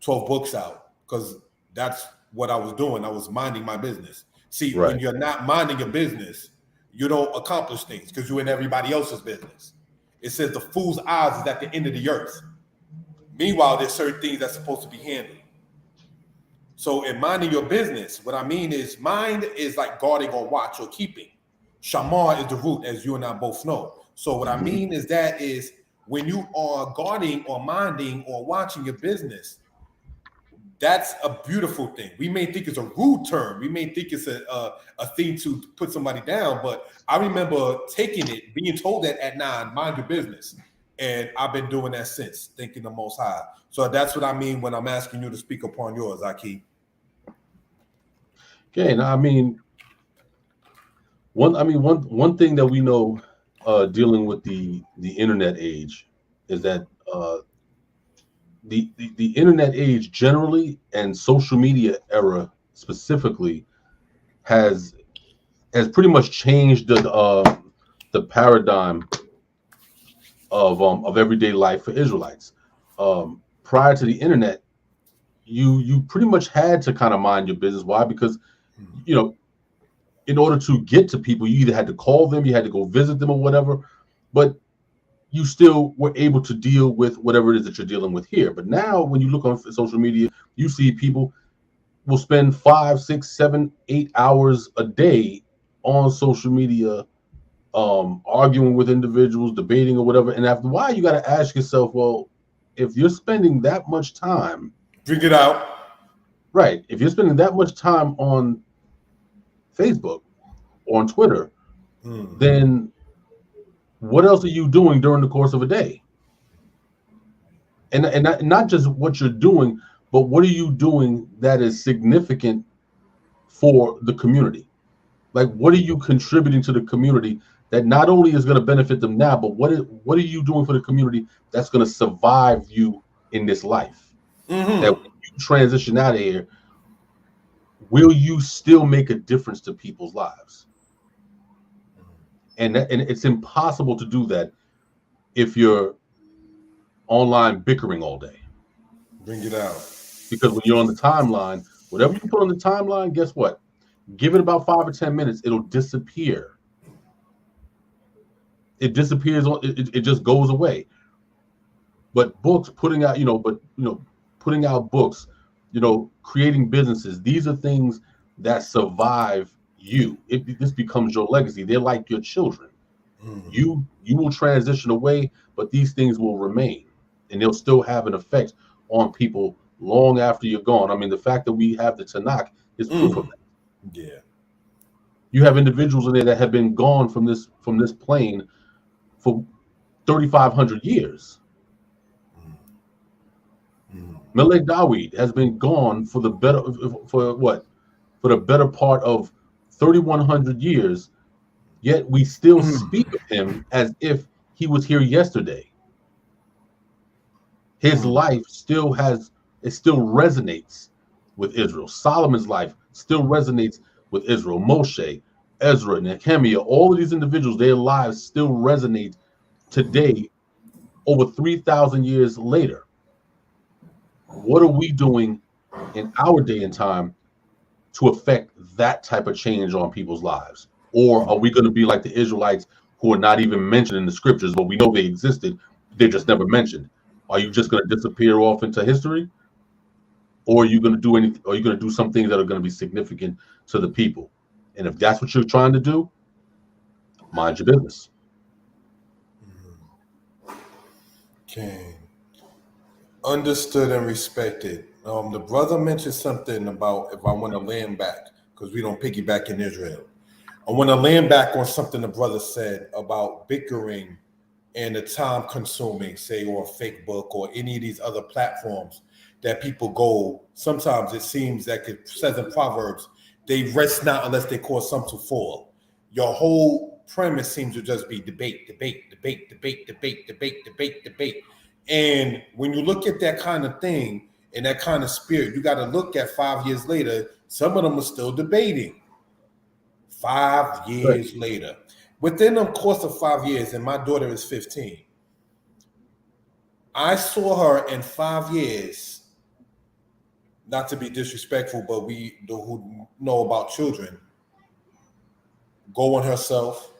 12 books out, because that's what I was doing. I was minding my business. See, when you're not minding your business, you don't accomplish things because you're in everybody else's business. It says the fool's eyes is at the end of the earth. Meanwhile, there's certain things that's supposed to be handled. So in minding your business, what I mean is mind is like guarding or watch or keeping. Shamar is the root, as you and I both know. So what I mean is that is when you are guarding or minding or watching your business, that's a beautiful thing. We may think it's a rude term. We may think it's a thing to put somebody down. But I remember taking it, being told that at 9, mind your business. And I've been doing that since, thinking the Most High. So that's what I mean when I'm asking you to speak upon yours, Aki. Okay, now one thing that we know dealing with the internet age is that the internet age generally and social media era specifically has pretty much changed the paradigm of everyday life for Israelites. Prior to the internet, you pretty much had to kind of mind your business. Why? Because in order to get to people, you either had to call them, you had to go visit them or whatever, but you still were able to deal with whatever it is that you're dealing with here. But now when you look on social media, you see people will spend 5, 6, 7, 8 hours a day on social media, arguing with individuals, debating or whatever. And after a while, you got to ask yourself, well, if you're spending that much time, drink it out. Right. If you're spending that much time on Facebook or on Twitter, then what else are you doing during the course of a day? And not just what you're doing, but what are you doing that is significant for the community? Like, what are you contributing to the community that not only is going to benefit them now, but what are you doing for the community that's going to survive you in this life? That when you transition out of here, will you still make a difference to people's lives? And it's impossible to do that if you're online bickering all day. Bring it out. Because when you're on the timeline, whatever you put on the timeline, guess what? Give it about 5 or 10 minutes, it'll disappear. It disappears. It just goes away. But books, putting out books, creating businesses, these are things that survive you. This becomes your legacy. They're like your children. You will transition away, but these things will remain, and they'll still have an effect on people long after you're gone. I mean, the fact that we have the Tanakh is proof of that. Yeah. You have individuals in there that have been gone from this plane for 3,500 years. Melech Dawid has been gone for the better part of 3,100 years, yet we still speak of him as if he was here yesterday. His life still resonates with Israel. Solomon's life still resonates with Israel. Moshe, Ezra, Nehemiah, all of these individuals, their lives still resonate today, over 3,000 years later. What are we doing in our day and time to affect that type of change on people's lives? Or are we going to be like the Israelites who are not even mentioned in the scriptures, but we know they existed, they're just never mentioned? Are you just going to disappear off into history? Or are you going to do anything? Are you going to do some things that are going to be significant to the people? And if that's what you're trying to do, mind your business. Okay. Understood and respected. The brother mentioned something about if I want to land back, because we don't piggyback in Israel. I want to land back on something the brother said about bickering and the time consuming, say, or Facebook or any of these other platforms that people go. Sometimes it seems that it says in Proverbs, they rest not unless they cause some to fall. Your whole premise seems to just be debate. And when you look at that kind of thing and that kind of spirit, you got to look at 5 years later, some of them are still debating. 5 years later. Within the course of 5 years, and my daughter is 15, I saw her in 5 years, not to be disrespectful, but we who know about children, go on herself,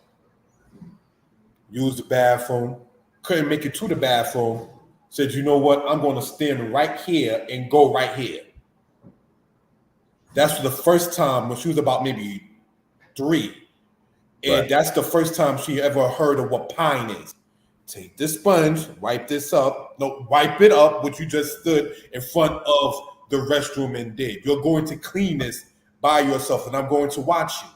use the bathroom, couldn't make it to the bathroom, said, you know what, I'm going to stand right here and go right here. That's the first time when she was about maybe 3. And that's the first time she ever heard of what pine is. Take this sponge, wipe it up, which you just stood in front of the restroom and did. You're going to clean this by yourself, and I'm going to watch you.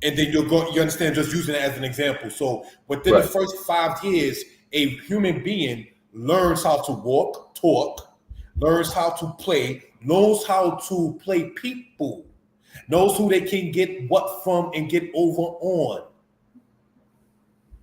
And then you understand, just using it as an example. So within the first 5 years, a human being learns how to walk, talk, learns how to play, knows how to play people, knows who they can get what from and get over on.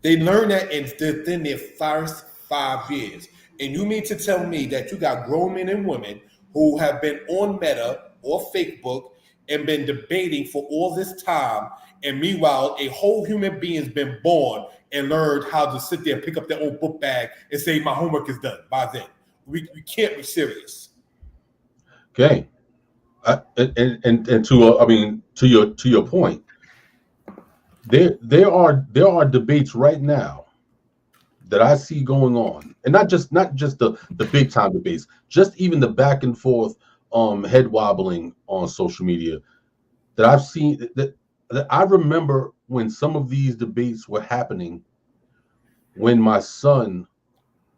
They learn that within their first 5 years. And you mean to tell me that you got grown men and women who have been on Meta or Facebook and been debating for all this time, and meanwhile, a whole human being's been born and learned how to sit there and pick up their own book bag and say, my homework is done by then. We can't be serious. Okay. And to your point, there are debates right now that I see going on, and not just the big time debates, just even the back and forth head wobbling on social media that I've seen, that I remember when some of these debates were happening when my son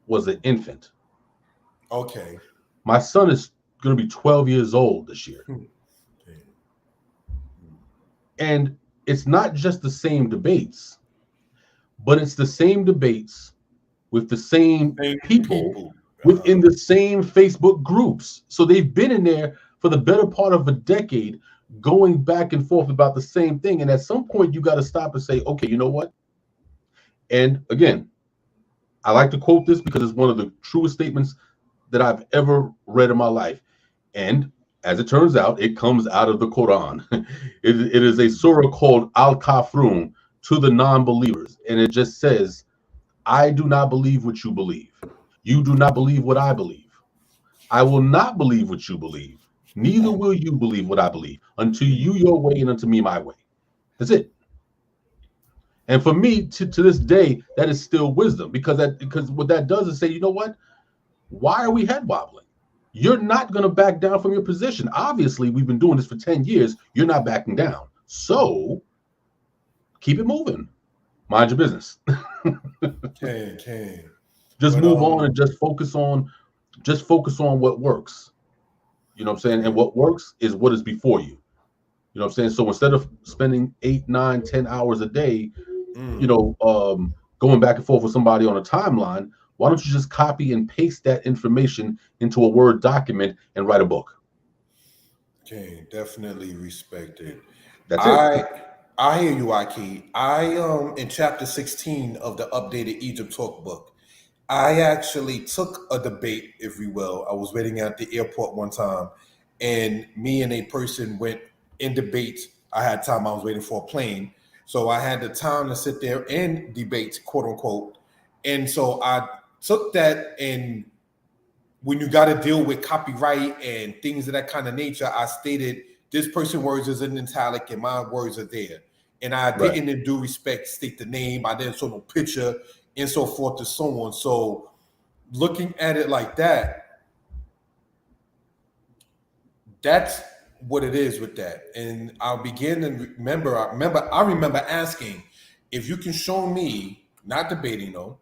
was an infant. Okay. My son is going to be 12 years old this year. And it's not just the same debates, but it's the same debates with the same people within the same Facebook groups. So they've been in there for the better part of a decade, going back and forth about the same thing. And at some point, you got to stop and say, okay, you know what? And again, I like to quote this because it's one of the truest statements that I've ever read in my life. And as it turns out, it comes out of the Quran. It is a surah called Al-Kafrun, to the non-believers. And it just says, I do not believe what you believe. You do not believe what I believe. I will not believe what you believe. Neither will you believe what I believe, unto you your way and unto me my way. That's it. And for me, to this day, that is still wisdom, because what that does is say, you know what? Why are we head wobbling? You're not going to back down from your position. Obviously, we've been doing this for 10 years. You're not backing down. So keep it moving. Mind your business. Just move on and just focus on what works. You know what I'm saying? And what works is what is before you. You know what I'm saying? So instead of spending 8, 9, 10 hours a day, going back and forth with somebody on a timeline, why don't you just copy and paste that information into a Word document and write a book? Okay, definitely respect it. That's it. I hear you, Aki. In chapter 16 of the updated Egypt Talk book, I actually took a debate, if you will. I was waiting at the airport one time, and me and a person went in debate. I had time. I was waiting for a plane. So I had the time to sit there and debate, quote unquote. And so I took that, and when you got to deal with copyright and things of that kind of nature, I stated this person's words is in italic and my words are there. And I didn't, in due respect, state the name. I didn't show no picture and so forth and so on. So looking at it like that, that's what it is with that. And I began to remember, I remember asking, if you can show me, not debating though,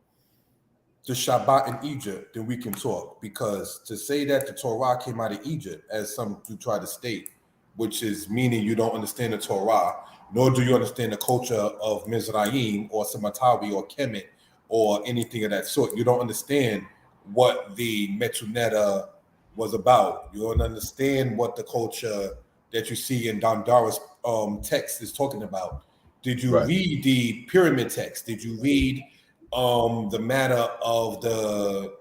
the Shabbat in Egypt, then we can talk. Because to say that the Torah came out of Egypt, as some do try to state, which is meaning you don't understand the Torah, nor do you understand the culture of Mizraim or Samatawi or Kemet or anything of that sort. You don't understand what the Metuneta was about. You don't understand what the culture that you see in Dandara's text is talking about. Did you read the pyramid text? Did you read the matter of the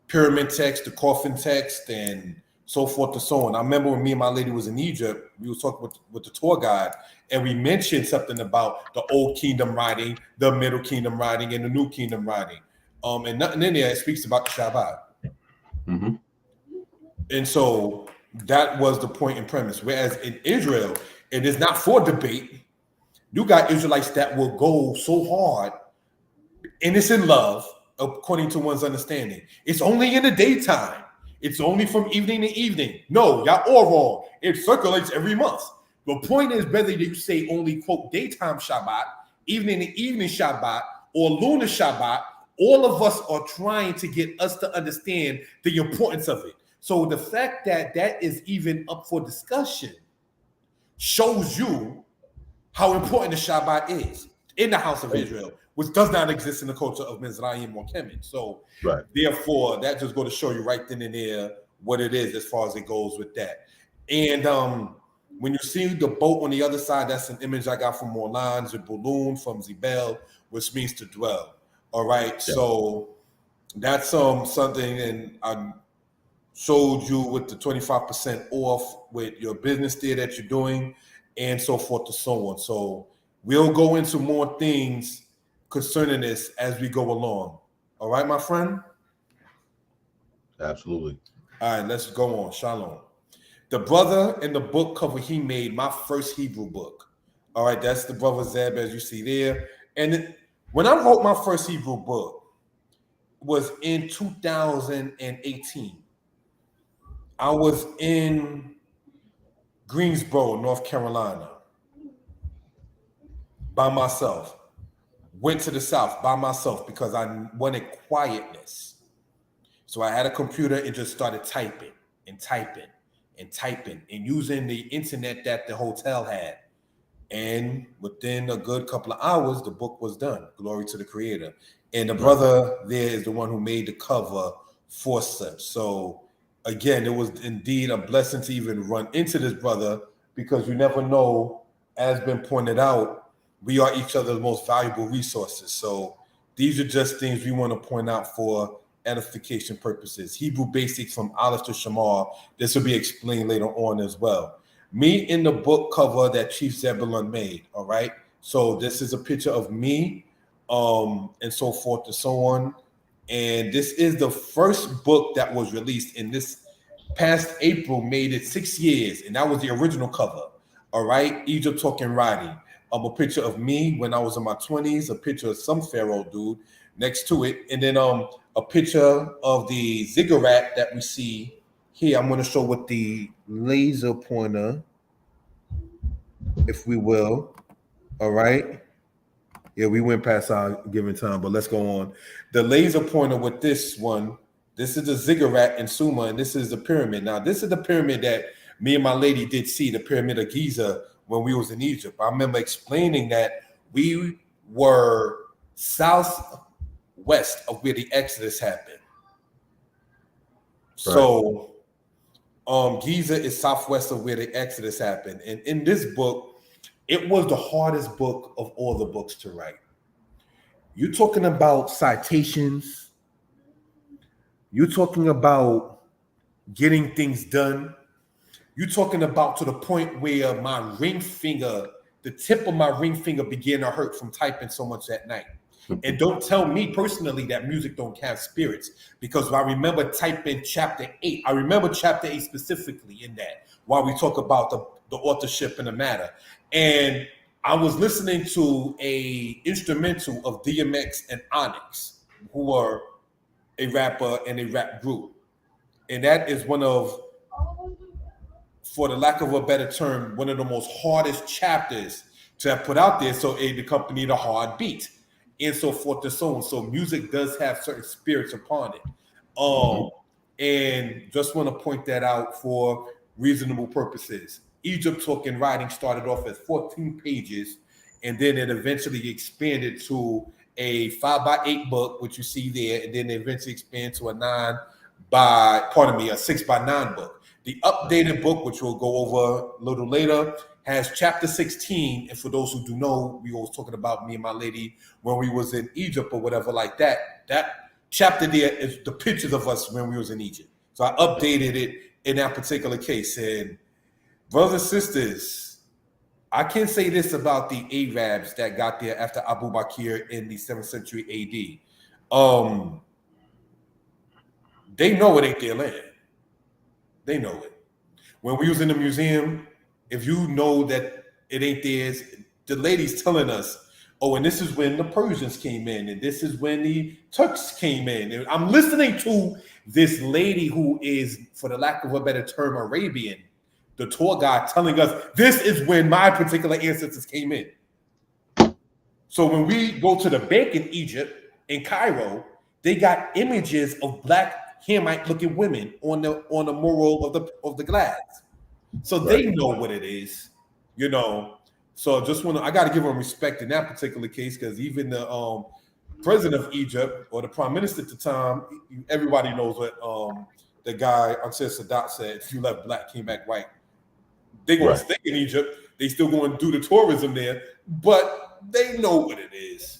pyramid text, the coffin text, and so forth and so on? I remember when me and my lady was in Egypt, we was talking with the tour guide, and we mentioned something about the Old Kingdom writing, the Middle Kingdom writing, and the New Kingdom writing. And nothing in there speaks about the Shabbat. Mm-hmm. And so that was the point and premise. Whereas in Israel, it is not for debate. You got Israelites that will go so hard, and it's in love, according to one's understanding. It's only in the daytime. It's only from evening to evening. No, y'all all wrong. It circulates every month. The point is whether you say only, quote, daytime Shabbat, evening to evening Shabbat, or lunar Shabbat, all of us are trying to get us to understand the importance of it. So the fact that that is even up for discussion shows you how important the Shabbat is in the house of Israel, which does not exist in the culture of Mizraim or Kemet. So therefore, that just go to show you right then and there what it is as far as it goes with that. And when you see the boat on the other side, that's an image I got from Moreh Zebulun from Zebel, which means to dwell. All right, so that's something, and I showed you with the 25% off with your business there that you're doing, and so forth and so on. So we'll go into more things concerning this as we go along. All right, my friend? Absolutely. All right, let's go on. Shalom. The brother in the book cover he made, my first Hebrew book. All right, that's the brother Zeb, as you see there. And when I wrote my first Hebrew book was in 2018. I was in Greensboro, North Carolina, by myself. Went to the South by myself because I wanted quietness. So I had a computer and just started typing and typing and typing and using the internet that the hotel had. And within a good couple of hours, the book was done. Glory to the Creator. And the brother there is the one who made the cover for such. So again, it was indeed a blessing to even run into this brother, because you never know, as been pointed out, we are each other's most valuable resources. So these are just things we want to point out for edification purposes. Hebrew basics from Aleph to Shamar. This will be explained later on as well. Me in the book cover that Chief Zebulon made. All right. So this is a picture of me, and so forth and so on. And this is the first book that was released in this past April, made it 6 years. And that was the original cover. All right. Egypt Talking Writing. A picture of me when I was in my 20s, a picture of some Pharaoh dude next to it. And then a picture of the ziggurat that we see here. I'm going to show with the laser pointer, if we will. All right. Yeah, we went past our given time, but let's go on. The laser pointer with this one, this is the ziggurat in Sumer, and this is the pyramid. Now, this is the pyramid that me and my lady did see, the Pyramid of Giza, when we was in Egypt. I remember explaining that we were southwest of where the Exodus happened. So Giza is southwest of where the Exodus happened. And in this book, it was the hardest book of all the books to write. You're talking about citations. You're talking about getting things done. You're talking about to the point where my ring finger, the tip of my ring finger began to hurt from typing so much that night. And don't tell me personally that music don't have spirits, because I remember typing chapter 8. I remember chapter 8 specifically in that, while we talk about the authorship and the matter. And I was listening to a instrumental of DMX and Onyx, who are a rapper and a rap group. And that is one of, for the lack of a better term, one of the most hardest chapters to have put out there. So it accompanied a hard beat and so forth and so on. So music does have certain spirits upon it. And just want to point that out for reasonable purposes. Egypt Talking Writing started off as 14 pages, and then it eventually expanded to a 5x8 book, which you see there, and then it eventually expanded to a 6x9 book. The updated book, which we'll go over a little later, has chapter 16. And for those who do know, we was talking about me and my lady when we was in Egypt or whatever like that. That chapter there is the pictures of us when we was in Egypt. So I updated it in that particular case. And brothers and sisters, I can say this about the Arabs that got there after Abu Bakr in the 7th century AD. They know it ain't their land. They know it. When we was in the museum, if you know that it ain't theirs, the lady's telling us, oh, and this is when the Persians came in, and this is when the Turks came in. And I'm listening to this lady who is, for the lack of a better term, Arabian, the tour guide, telling us this is when my particular ancestors came in. So when we go to the bank in Egypt, in Cairo, they got images of black Hamite-looking women on the mural of the glass. So they know what it is, you know. So I got to give them respect in that particular case, because even the president of Egypt, or the prime minister at the time, everybody knows what the guy Ansar Sadat said: if you left black, came back white, they're going to stay in Egypt. They still going to do the tourism there, but they know what it is.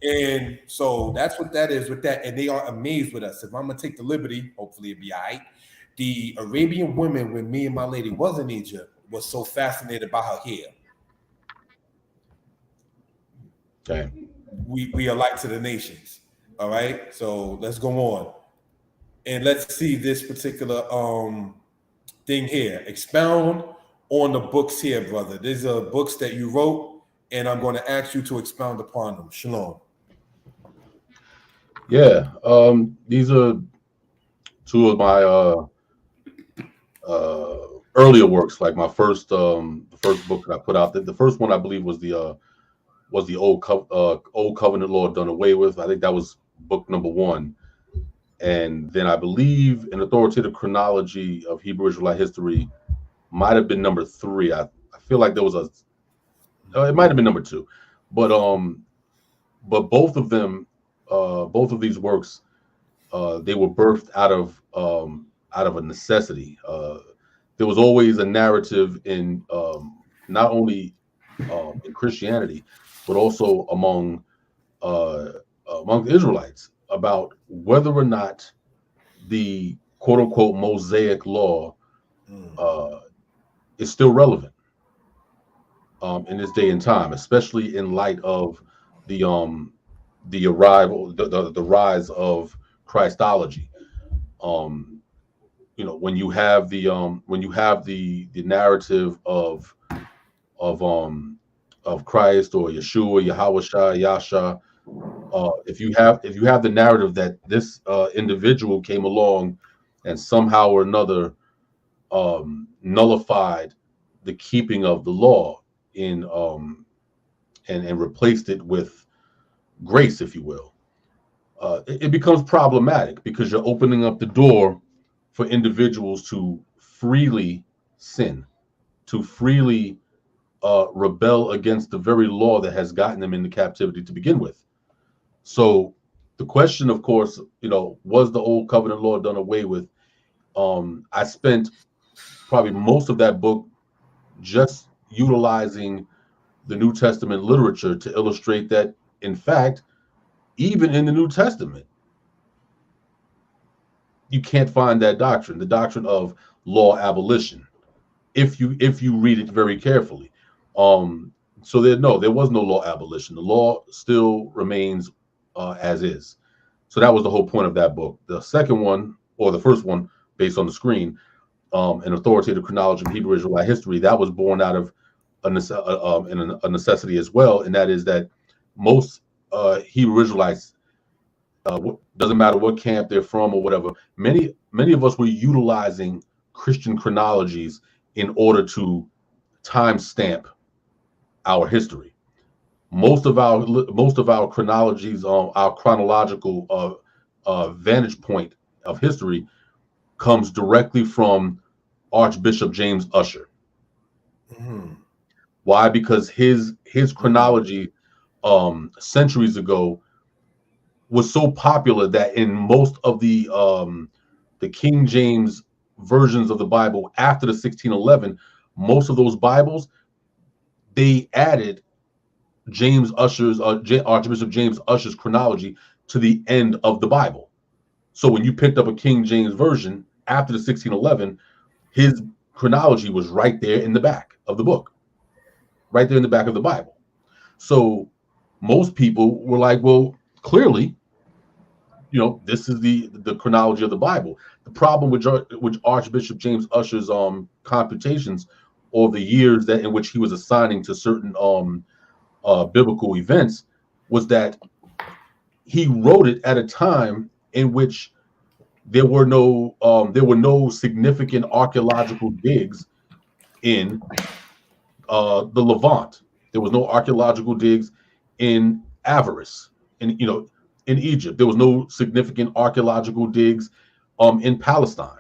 And so that's what that is with that. And they are amazed with us. If I'm going to take the liberty, hopefully it'll be all right. The Arabian women, when me and my lady was in Egypt, was so fascinated by her hair. Okay. We are light to the nations. All right. So let's go on. And let's see this particular thing here. Expound on the books here, brother. These are books that you wrote, and I'm going to ask you to expound upon them. Shalom. Yeah. These are two of my earlier works, like my first the first book that I put out. The first one I believe was the Old Covenant Law Done Away With. I think that was book number 1. And then I believe an authoritative chronology of Hebrew Israelite history might have been number 3. I feel like there was it might have been number 2, but both of them, both of these works, they were birthed out of a necessity. There was always a narrative in not only in Christianity, but also among the Israelites, about whether or not the quote unquote Mosaic law is still relevant in this day and time, especially in light of the rise of Christology. You know, when you have the narrative of Christ or Yeshua, Yahweh, Yasha, if you have the narrative that this individual came along and somehow or another nullified the keeping of the law in and replaced it with grace, if you will, it becomes problematic, because you're opening up the door for individuals to freely sin, to freely rebel against the very law that has gotten them into captivity to begin with. So the question, of course, you know, was the Old Covenant Law done away with? I spent probably most of that book just utilizing the New Testament literature to illustrate that, in fact, even in the New Testament, you can't find that doctrine, the doctrine of law abolition, if you read it very carefully. So there was no law abolition. The law still remains as is. So that was the whole point of that book. The second one, or the first one, based on the screen, an authoritative chronology of Hebrew Israelite history, that was born out of a necessity as well, and that is that most Hebrew Israelites, doesn't matter what camp they're from or whatever, many of us were utilizing Christian chronologies in order to timestamp our history. Most of our chronologies, our chronological vantage point of history, comes directly from Archbishop James Ussher. Mm-hmm. Why? Because his chronology centuries ago was so popular that in most of the King James versions of the Bible after the 1611, most of those Bibles, they added James Ussher's Archbishop James Ussher's chronology to the end of the Bible. So when you picked up a King James version after the 1611, his chronology was right there in the back of the book, right there in the back of the Bible. So most people were like, well, clearly, you know, this is the chronology of the Bible. The problem with Archbishop James Ussher's computations, or the years that in which he was assigning to certain biblical events was that he wrote it at a time in which there were no significant archaeological digs in the Levant. There was no archaeological digs in Avaris, in in Egypt. There was no significant archaeological digs in Palestine.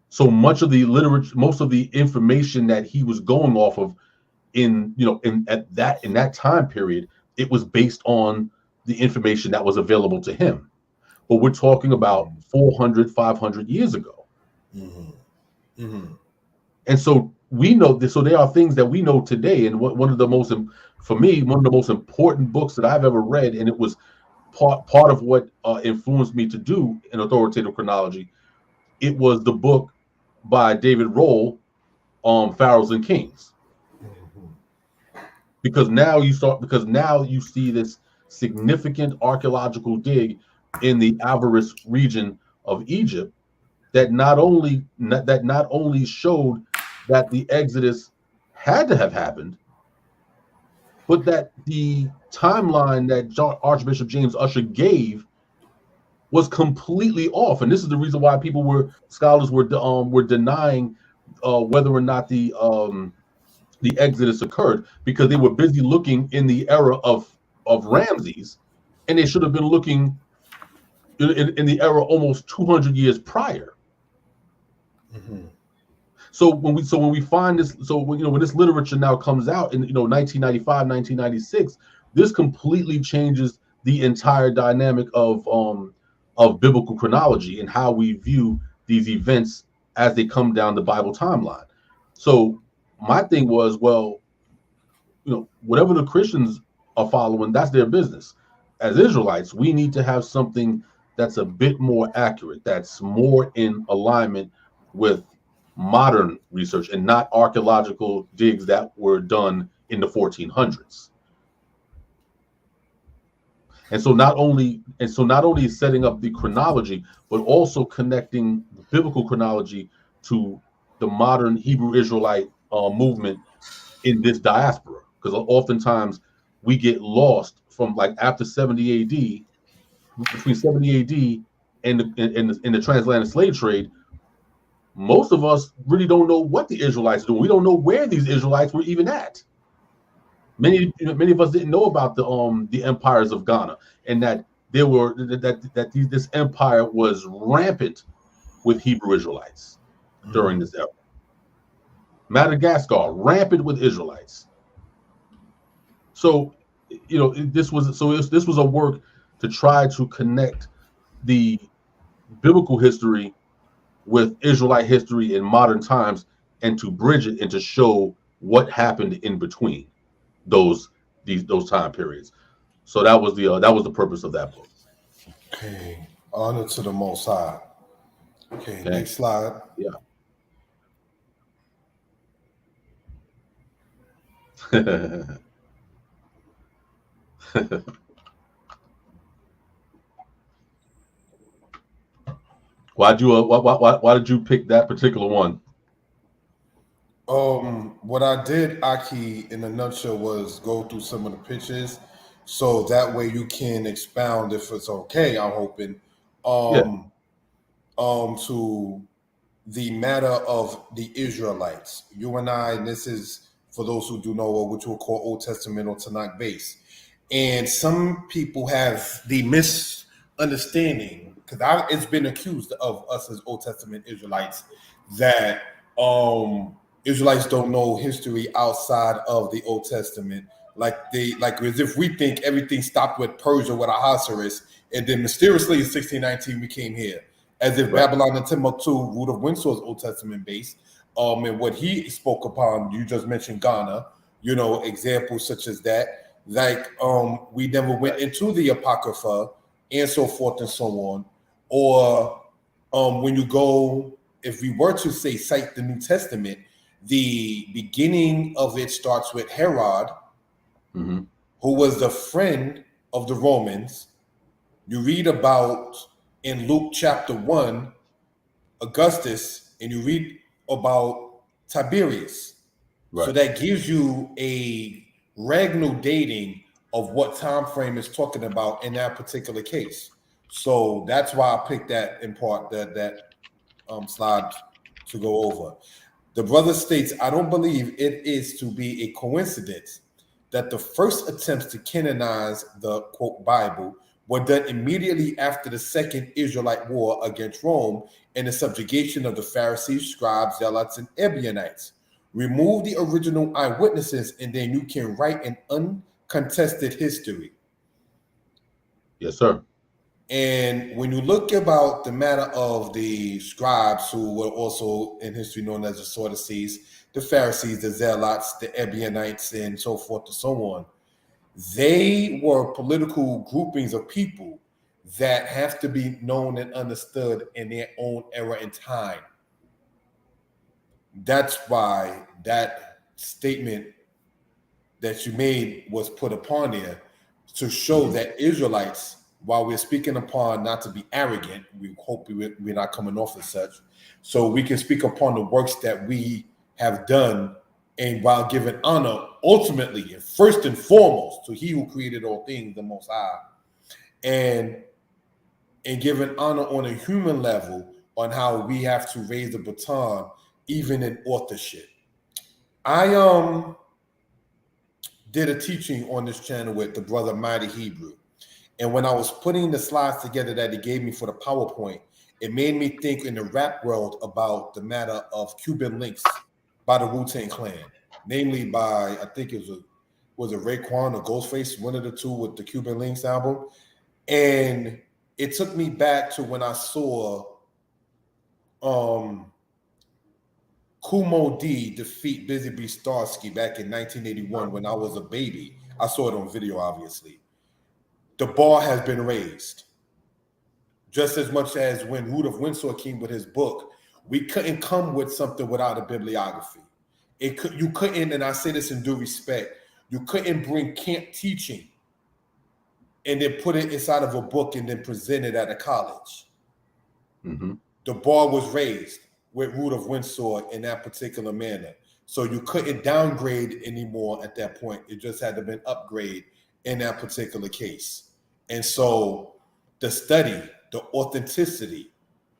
So much of the literature, most of the information that he was going off of in that time period, it was based on the information that was available to him. But we're talking about 400, 500 years ago. Mm-hmm. Mm-hmm. And so we know this. So there are things that we know today. And one of the most, for me, one of the most important books that I've ever read, and it was part of what influenced me to do an authoritative chronology. It was the book by David Rohl, Pharaohs and Kings. Because now you see this significant archaeological dig in the Avaris region of Egypt that not only showed that the Exodus had to have happened, but that the timeline that Archbishop James Usher gave was completely off. And this is the reason why scholars were denying whether or not the Exodus occurred, because they were busy looking in the era of Ramses, and they should have been looking in the era almost 200 years prior. Mm-hmm. So when we find this, when this literature now comes out in 1995, 1996, this completely changes the entire dynamic of biblical chronology and how we view these events as they come down the Bible timeline. So my thing was, well, whatever the Christians are following, that's their business. As Israelites, we need to have something that's a bit more accurate, that's more in alignment with modern research and not archaeological digs that were done in the 1400s. And so not only setting up the chronology, but also connecting biblical chronology to the modern Hebrew Israelite movement in this diaspora, because oftentimes we get lost from, like, after 70 AD, between 70 AD and the transatlantic slave trade. Most of us really don't know what the Israelites do. We don't know where these Israelites were even at. Many of us didn't know about the empires of Ghana, and that this empire was rampant with Hebrew Israelites during this era. Madagascar, rampant with Israelites. So, this was a work to try to connect the biblical history with Israelite history in modern times, and to bridge it and to show what happened in between those time periods. So that was the purpose of that book. Okay. Honor to the Most High. Okay. Next slide. Yeah. Why did you pick that particular one? What I did, Aki, in a nutshell, was go through some of the pictures, so that way you can expound, if it's okay, I'm hoping, to the matter of the Israelites. You and I, and this is for those who do know what we'll call Old Testament or Tanakh base. And some people have the misunderstanding, because it's been accused of us as Old Testament Israelites that Israelites don't know history outside of the Old Testament. Like as if we think everything stopped with Persia with Ahasuerus, and then mysteriously in 1619 we came here. As if Babylon and Timbuktu, root of Windsor's Old Testament base, and what he spoke upon, you just mentioned Ghana, examples such as that. Like we never went into the Apocrypha and so forth and so on. Or when you go, if we were to cite the New Testament, the beginning of it starts with Herod, who was the friend of the Romans. You read about in Luke chapter 1, Augustus, and you read about Tiberius. Right. So that gives you a regnal dating of what time frame is talking about in that particular case. So that's why I picked that in part that slide to go over. The brother states, I don't believe it is to be a coincidence that the first attempts to canonize the quote Bible were done immediately after the Second Israelite War against Rome and the subjugation of the Pharisees, scribes, zealots, and Ebionites. Remove the original eyewitnesses, and then you can write an uncontested history. Yes, sir. And when you look about the matter of the scribes, who were also in history known as the Sadducees, the Pharisees, the Zealots, the Ebionites, and so forth and so on, they were political groupings of people that have to be known and understood in their own era and time. That's why that statement that you made was put upon there to show that Israelites, while we're speaking upon not to be arrogant, we hope we're not coming off as such, so we can speak upon the works that we have done, and while giving honor ultimately and first and foremost to he who created all things, the Most High, and giving honor on a human level on how we have to raise the baton even in authorship. I did a teaching on this channel with the brother Mighty Hebrew. And when I was putting the slides together that he gave me for the PowerPoint, it made me think in the rap world about the matter of Cuban links by the Wu-Tang Clan, namely by, I think it was it Raekwon or Ghostface, one of the two with the Cuban Links album. And it took me back to when I saw Kumo D defeat Busy B Starsky back in 1981 when I was a baby. I saw it on video, obviously. The bar has been raised. Just as much as when Rudolph Windsor came with his book, we couldn't come with something without a bibliography. You couldn't, and I say this in due respect, you couldn't bring camp teaching and then put it inside of a book and then present it at a college. Mm-hmm. The bar was raised with Rudolph Windsor in that particular manner. So you couldn't downgrade anymore at that point. It just had to be an upgrade in that particular case. And so the study, the authenticity,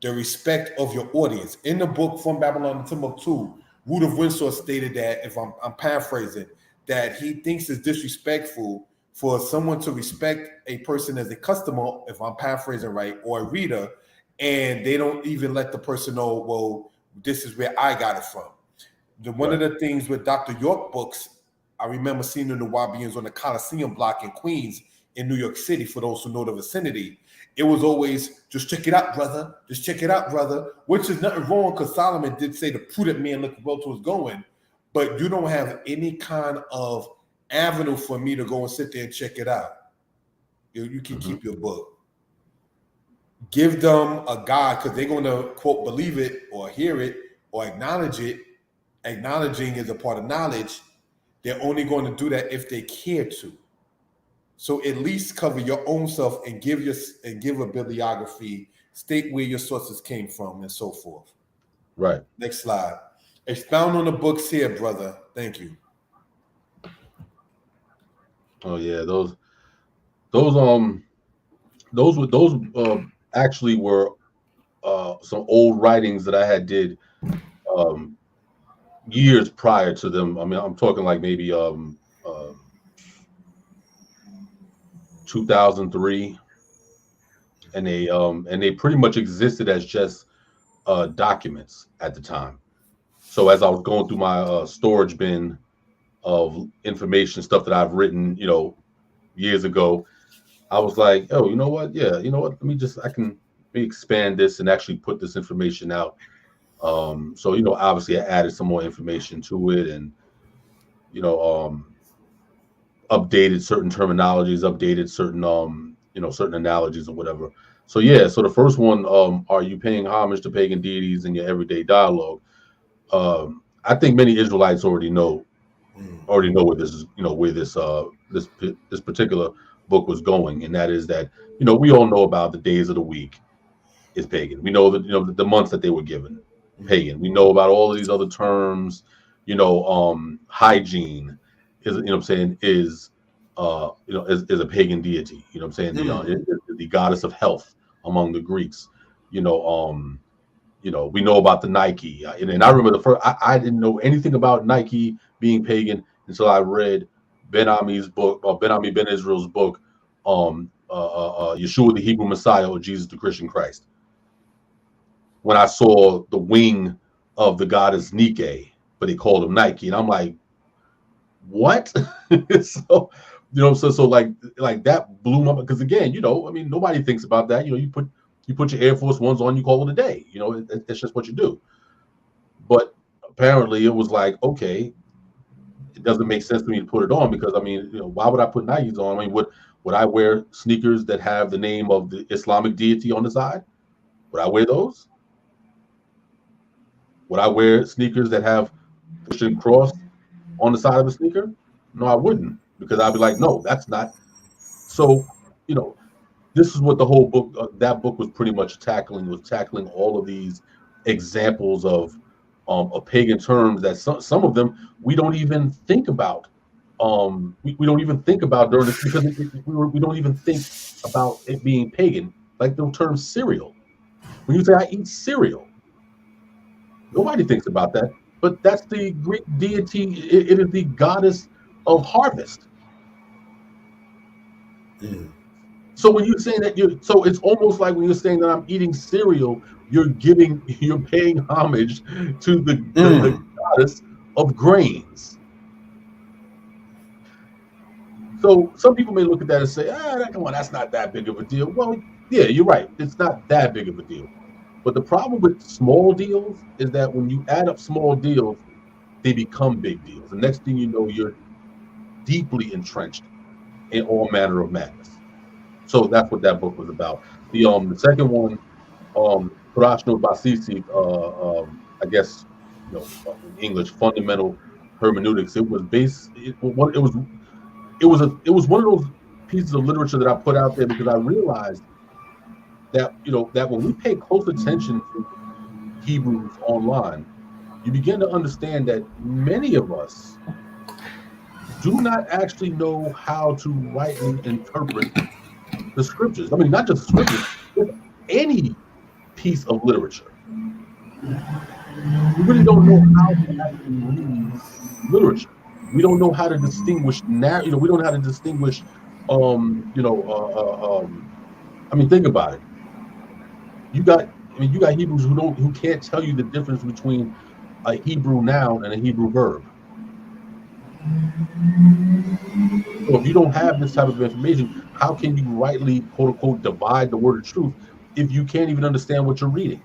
the respect of your audience. In the book From Babylon to Timbuktu, Rudolph Windsor stated that, if I'm paraphrasing, that he thinks it's disrespectful for someone to respect a person as a customer, if I'm paraphrasing right, or a reader, and they don't even let the person know, well, this is where I got it from. One of the things with Dr. York books, I remember seeing the Nuwabians on the Coliseum block in Queens in New York City, for those who know the vicinity. It was always, just check it out, brother. Just check it out, brother. Which is nothing wrong, because Solomon did say the prudent man looked well to his going, but you don't have any kind of avenue for me to go and sit there and check it out. You can keep your book. Give them a guide, because they're going to, quote, believe it or hear it or acknowledge it. Acknowledging is a part of knowledge. They're only going to do that if they care to. So at least cover your own self and give a bibliography, state where your sources came from, and so forth. Right. Next slide. Expound on the books here, brother. Thank you. Oh yeah, those actually were some old writings that I had did years prior to them. I mean, I'm talking like maybe 2003, and they pretty much existed as just documents at the time. So as I was going through my storage bin of information, stuff that I've written, years ago, I was like, oh, you know what? Yeah, you know what? I can expand this and actually put this information out. So, obviously I added some more information to it, and, updated certain terminologies, updated certain, certain analogies or whatever. So, yeah, so the first one, are you paying homage to pagan deities in your everyday dialogue? I think many Israelites already know where this is, where this particular book was going, and that is that, we all know about the days of the week is pagan. We know that, the months that they were given, pagan. We know about all of these other terms, hygiene, is, you know what I'm saying, is is a pagan deity. You know what I'm saying? The goddess of health among the Greeks. We know about the Nike, and I remember the first. I didn't know anything about Nike being pagan until I read Ben Ami's book, or Ben Ami Ben Israel's book, Yeshua the Hebrew Messiah, or Jesus the Christian Christ. When I saw the wing of the goddess Nike, but they called him Nike, and I'm like, what? So like that blew my, because again, nobody thinks about that. You put your Air Force Ones on, you call it a day. It's just what you do. But apparently it was like, okay, it doesn't make sense to me to put it on, because why would I put Nikes on? Would I wear sneakers that have the name of the Islamic deity on the side? Would I wear those? Would I wear sneakers that have Christian cross on the side of the sneaker? No, I wouldn't, because I'd be like, no, that's not. So, this is what the whole book, that book was pretty much tackling all of these examples of pagan terms that some of them we don't even think about. We don't even think about during this, because we don't even think about it being pagan. Like the term cereal. When you say I eat cereal, nobody thinks about that. But that's the Greek deity. It is the goddess of harvest. So when you're saying that so it's almost like when you're saying that I'm eating cereal, you're paying homage to the goddess of grains. So some people may look at that and say, come on, that's not that big of a deal. Well, yeah, you're right. It's not that big of a deal. But the problem with small deals is that when you add up small deals, they become big deals. The next thing you know, you're deeply entrenched in all manner of madness. So that's what that book was about. The second one, Prashno Basisi, I guess, in English, Fundamental Hermeneutics. It was one of those pieces of literature that I put out there because I realized that that when we pay close attention to Hebrews online, you begin to understand that many of us do not actually know how to rightly interpret the scriptures. I mean, not just scriptures, but any piece of literature. We really don't know how to actually read literature. We don't know how to distinguish we don't know how to distinguish think about it. You got Hebrews who can't tell you the difference between a Hebrew noun and a Hebrew verb. So if you don't have this type of information, how can you rightly, quote unquote, divide the word of truth if you can't even understand what you're reading?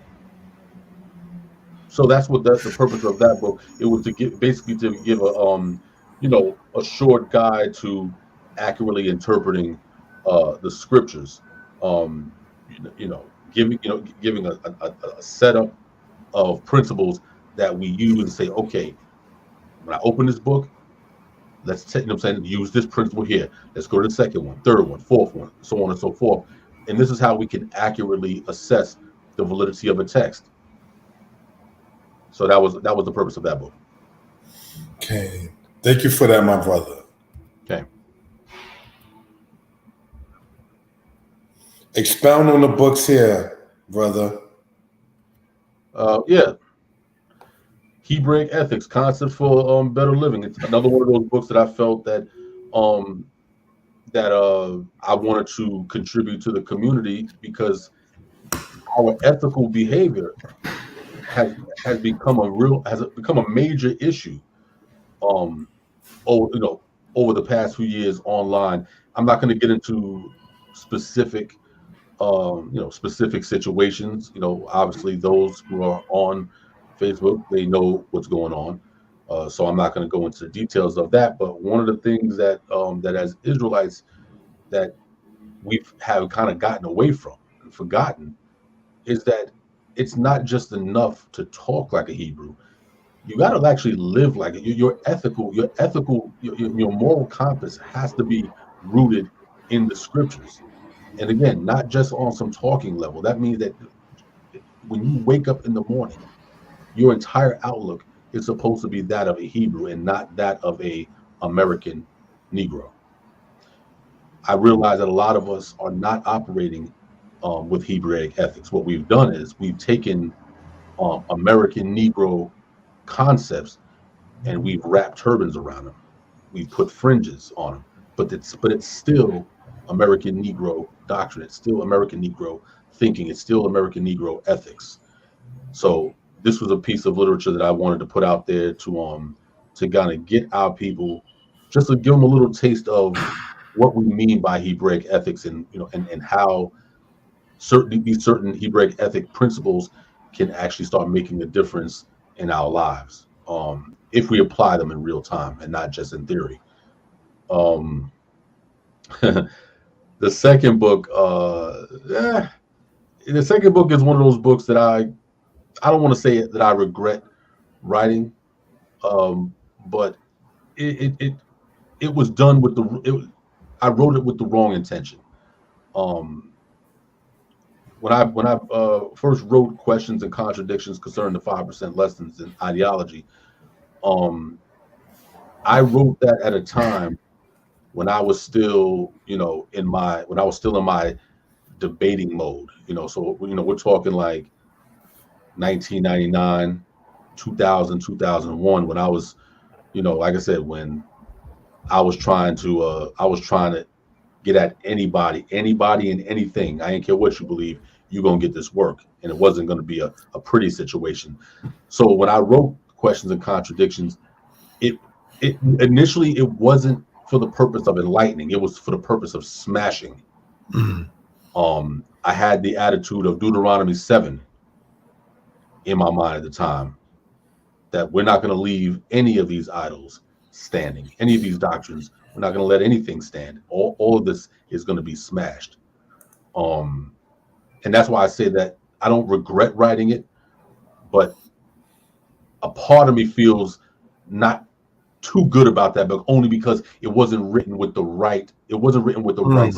So that's the purpose of that book. It was to give a short guide to accurately interpreting the scriptures. Giving a setup of principles that we use and say, okay, when I open this book, let's use this principle here. Let's go to the second one, third one, fourth one, so on and so forth. And this is how we can accurately assess the validity of a text. So that was the purpose of that book. Okay. Thank you for that, my brother. Okay. Expound on the books here, brother. Yeah. Hebraic Ethics, Concept for Better Living. It's another one of those books that I felt that I wanted to contribute to the community, because our ethical behavior has become a major issue over the past few years online. I'm not going to get into specific specific situations. Obviously those who are on Facebook, they know what's going on. So I'm not going to go into the details of that. But one of the things that as Israelites that we have kind of gotten away from and forgotten is that it's not just enough to talk like a Hebrew. You got to actually live like it. Your moral compass has to be rooted in the scriptures. And again, not just on some talking level. That means that when you wake up in the morning, your entire outlook is supposed to be that of a Hebrew and not that of a American Negro. I realize that a lot of us are not operating with Hebraic ethics. What we've done is we've taken American Negro concepts and we've wrapped turbans around them. We've put fringes on them, but it's still American Negro doctrine. It's still American Negro thinking. It's still American Negro ethics. So this was a piece of literature that I wanted to put out there to kind of get our people, just to give them a little taste of what we mean by Hebraic ethics, and and how certain Hebraic ethic principles can actually start making a difference in our lives if we apply them in real time and not just in theory. The second book, the second book is one of those books that I don't want to say that I regret writing, but it was done with I wrote it with the wrong intention. When I first wrote Questions and Contradictions Concerning the 5% Lessons in Ideology, I wrote that at a time when I was still, in my debating mode, so we're talking like 1999, 2000, 2001, when I was, like I said, when I was trying to get at anybody and anything. I ain't care what you believe, you're gonna get this work, and it wasn't gonna be a pretty situation. So when I wrote Questions and Contradictions, it initially it wasn't for the purpose of enlightening, it was for the purpose of smashing. I had the attitude of Deuteronomy 7 in my mind at the time, that we're not going to leave any of these idols standing, any of these doctrines. We're not going to let anything stand. All of this is going to be smashed. And that's why I say that I don't regret writing it, but a part of me feels not too good about that book, only because it wasn't written with the right. It wasn't written with the right.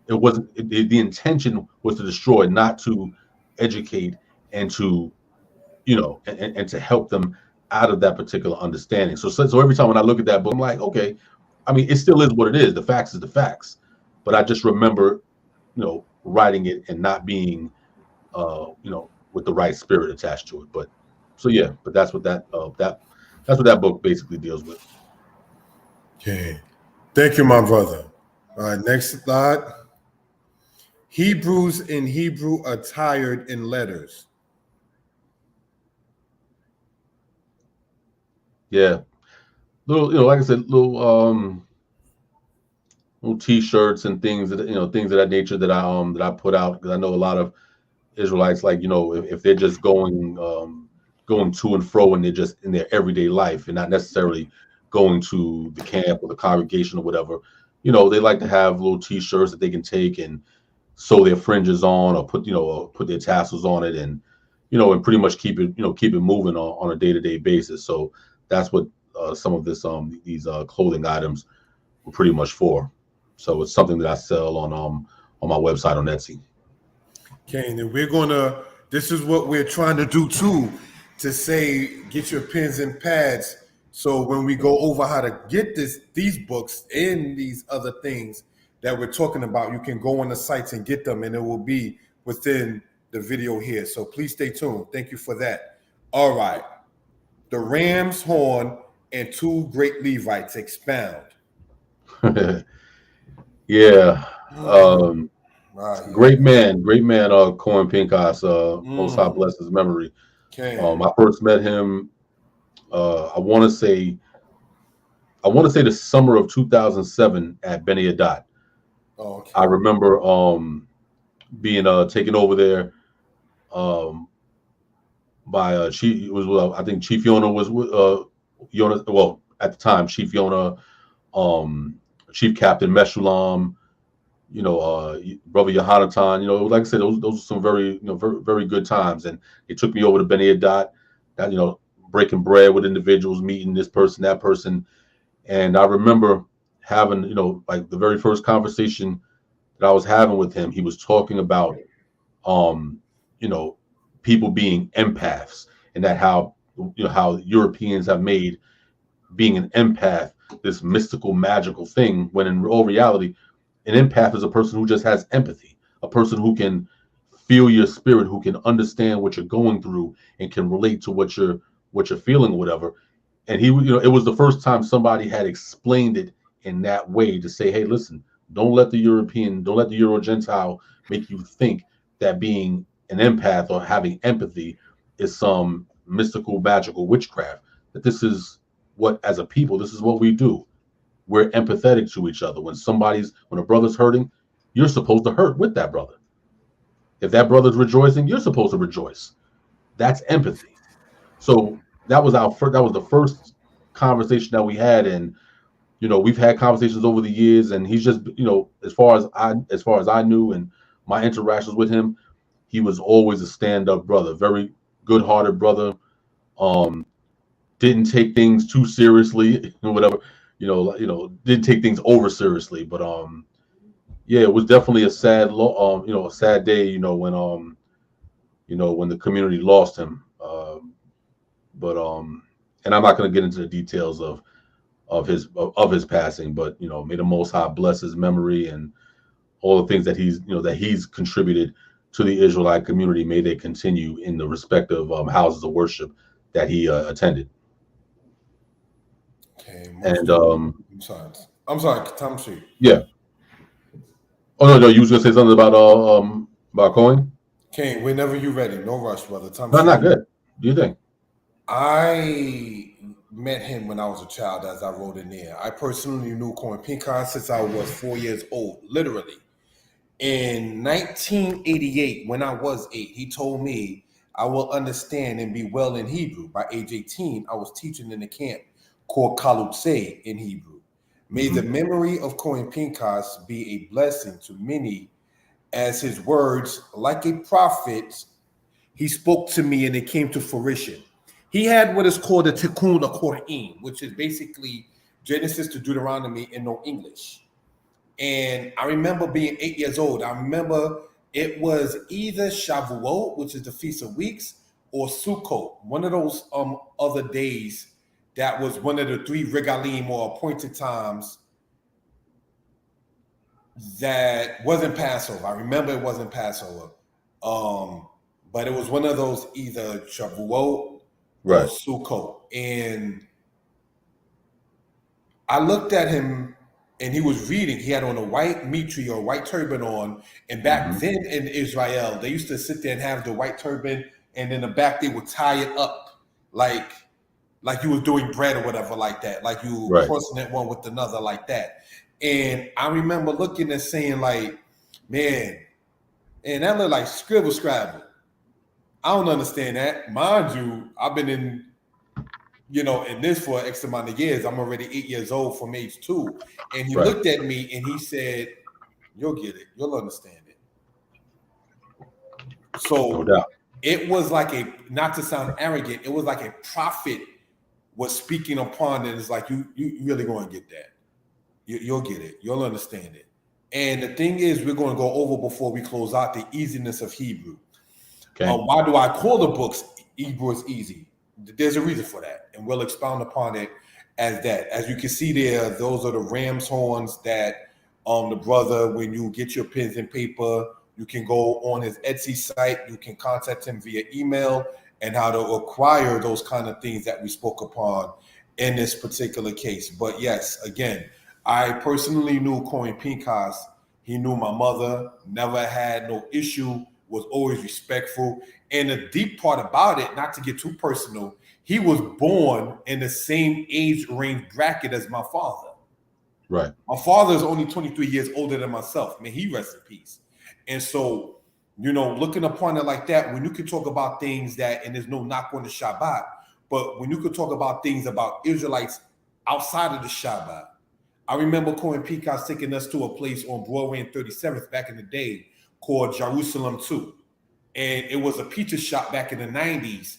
It wasn't. The intention was to destroy, not to educate and to, and to help them out of that particular understanding. So every time when I look at that book, I'm like, okay, I mean, it still is what it is. The facts is the facts. But I just remember, writing it and not being, with the right spirit attached to it. But that's what that that's what that book basically deals with. Okay, thank you, my brother. All right, next slide. Hebrews in Hebrew attired in letters. Yeah, little, like I said, little T-shirts and things that things of that nature that I put out, because I know a lot of Israelites, like, if they're just going to and fro and they're just in their everyday life and not necessarily going to the camp or the congregation or whatever, they like to have little T-shirts that they can take and sew their fringes on, or put their tassels on it, and and pretty much keep it moving on a day-to-day basis. So that's what some of these clothing items were pretty much for. So it's something that I sell on my website on Etsy. Okay, and this is what we're trying to do too, to say, get your pens and pads, so when we go over how to get these books and these other things that we're talking about, you can go on the sites and get them, and it will be within the video here. So please stay tuned. Thank you for that. All right. The ram's horn and two great Levites, expound. Yeah. Great man, Corin Pinchas, most high bless his memory. Okay. I first met him, I want to say the summer of 2007 at Bnei Adat. Oh, okay. I remember being taken over there by Chief. It was I think Chief Yonah was Yonah. Well, at the time, Chief Yonah, Chief Captain Meshulam, Brother Yohanatan. Like I said, those are some very very, very good times, and they took me over to Bnei Adat. That breaking bread with individuals, meeting this person, that person, and I remember having like the very first conversation that I was having with him. He was talking about people being empaths, and that how Europeans have made being an empath this mystical, magical thing, when in all reality, an empath is a person who just has empathy, a person who can feel your spirit, who can understand what you're going through and can relate to what you're feeling or whatever. And he, it was the first time somebody had explained it in that way, to say, hey, listen, don't let the Euro Gentile make you think that being an empath or having empathy is some mystical, magical witchcraft. That this is what, as a people, this is what we do. We're empathetic to each other. When a brother's hurting, you're supposed to hurt with that brother. If that brother's rejoicing, you're supposed to rejoice. That's empathy. So that was the first conversation that we had. And we've had conversations over the years, and he's just, as far as I knew and my interactions with him, he was always a stand-up brother, very good-hearted brother. Didn't take things too seriously or whatever, didn't take things over seriously. But yeah, it was definitely a sad a sad day, when the community lost him. But and I'm not going to get into the details of his passing, but may the Most High bless his memory, and all the things that he's contributed to the Israelite community. May they continue in the respective houses of worship that he attended. Okay, and I'm sorry, Tom Street. Yeah. Oh no, you was gonna say something about Cohen? King, whenever you're ready, no rush, brother. Tom No, Street. not good. Do you think? I met him when I was a child, as I wrote in there. I personally knew Cohen Pinchas since I was 4 years old, literally. In 1988, when I was 8, he told me I will understand and be well in Hebrew. By age 18, I was teaching in a camp called Kalutse in Hebrew. May the memory of Cohen Pinchas be a blessing to many, as his words, like a prophet, he spoke to me and it came to fruition. He had what is called a Tikkun HaKoraim, which is basically Genesis to Deuteronomy in no English. And I remember being 8 years old. I remember it was either Shavuot, which is the Feast of Weeks, or Sukkot, one of those other days that was one of the 3 regalim or appointed times that wasn't Passover. I remember it wasn't Passover. But it was one of those either Shavuot or Sukkot. And I looked at him and he was reading. He had on a white mitri or white turban on. And back then in Israel, they used to sit there and have the white turban, and in the back they would tie it up like you was doing bread or whatever, like that, like you crossing it one with another like that. And I remember looking and saying, like, man, and that looked like scribble scrabble. I don't understand that. Mind you, I've been in this for X amount of years. I'm already 8 years old from age 2. And he looked at me and he said, you'll get it. You'll understand it. So no doubt. It was like not to sound arrogant, it was like a prophet was speaking upon it. It's like, you really going to get that. You'll get it. You'll understand it. And the thing is, we're going to go over before we close out the easiness of Hebrew. Okay. Why do I call the books Hebrew is easy? There's a reason for that, and we'll expound upon it as that. As you can see there, those are the ram's horns that the brother, when you get your pens and paper, you can go on his Etsy site, you can contact him via email, and how to acquire those kind of things that we spoke upon in this particular case. But yes, again, I personally knew Cohen Pinchas. He knew my mother, never had no issue, was always respectful. And the deep part about it, not to get too personal, he was born in the same age range bracket as my father. Right. My father is only 23 years older than myself. May he rest in peace. And so, looking upon it like that, when you can talk about things that, and there's no knock on the Shabbat, but when you could talk about things about Israelites outside of the Shabbat. I remember Cohen Pinchas taking us to a place on Broadway and 37th back in the day called Jerusalem 2. And it was a pizza shop back in the 90s,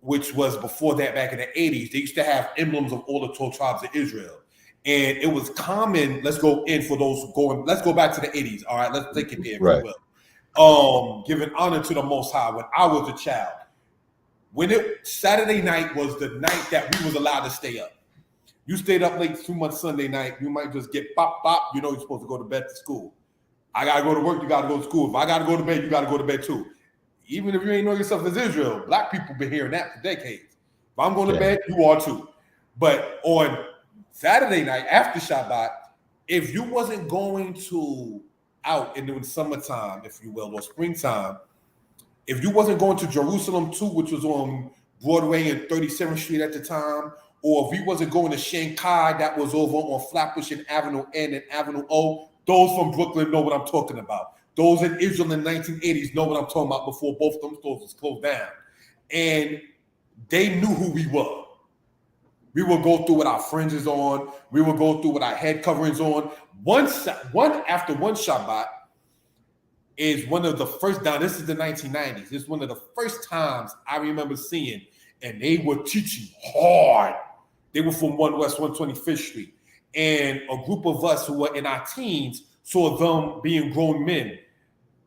which was before that back in the 80s. They used to have emblems of all the 12 tribes of Israel. And it was common, let's go back to the 80s. All right, let's take it there, if you will. Giving honor to the Most High when I was a child. Saturday night was the night that we was allowed to stay up. You stayed up late too much Sunday night, you might just get bop, bop. You know you're supposed to go to bed to school. I got to go to work, you got to go to school. If I got to go to bed, you got to go to bed too. Even if you ain't know yourself as Israel, black people been hearing that for decades. If I'm going to bed, you are too. But on Saturday night after Shabbat, if you wasn't going to out in the summertime, if you will, or springtime, if you wasn't going to Jerusalem too, which was on Broadway and 37th Street at the time, or if you wasn't going to Shanghai, that was over on Flatbush and Avenue N and Avenue O, those from Brooklyn know what I'm talking about. Those in Israel in the 1980s know what I'm talking about before both of them stores was closed down. And they knew who we were. We would go through with our fringes on. We would go through with our head coverings on. One after one Shabbat is one of the first, now this is the 1990s. This is one of the first times I remember seeing, and they were teaching hard. They were from 1 West 125th Street. And a group of us who were in our teens saw them being grown men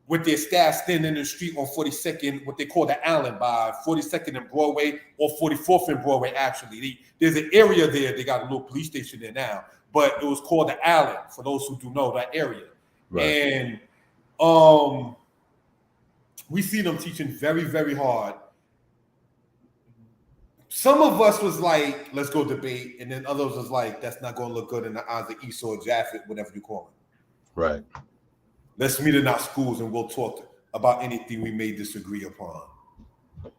with their staff standing in the street on 42nd, what they call the Allen, by 42nd and Broadway, or 44th and Broadway, actually. There's an area there, they got a little police station there now, but it was called the Allen, for those who do know that area. Right. And we see them teaching very, very hard. Some of us was like, let's go debate, and then others was like, that's not going to look good in the eyes of Esau or Japhet, whatever you call it. Right. Let's meet in our schools and we'll talk about anything we may disagree upon.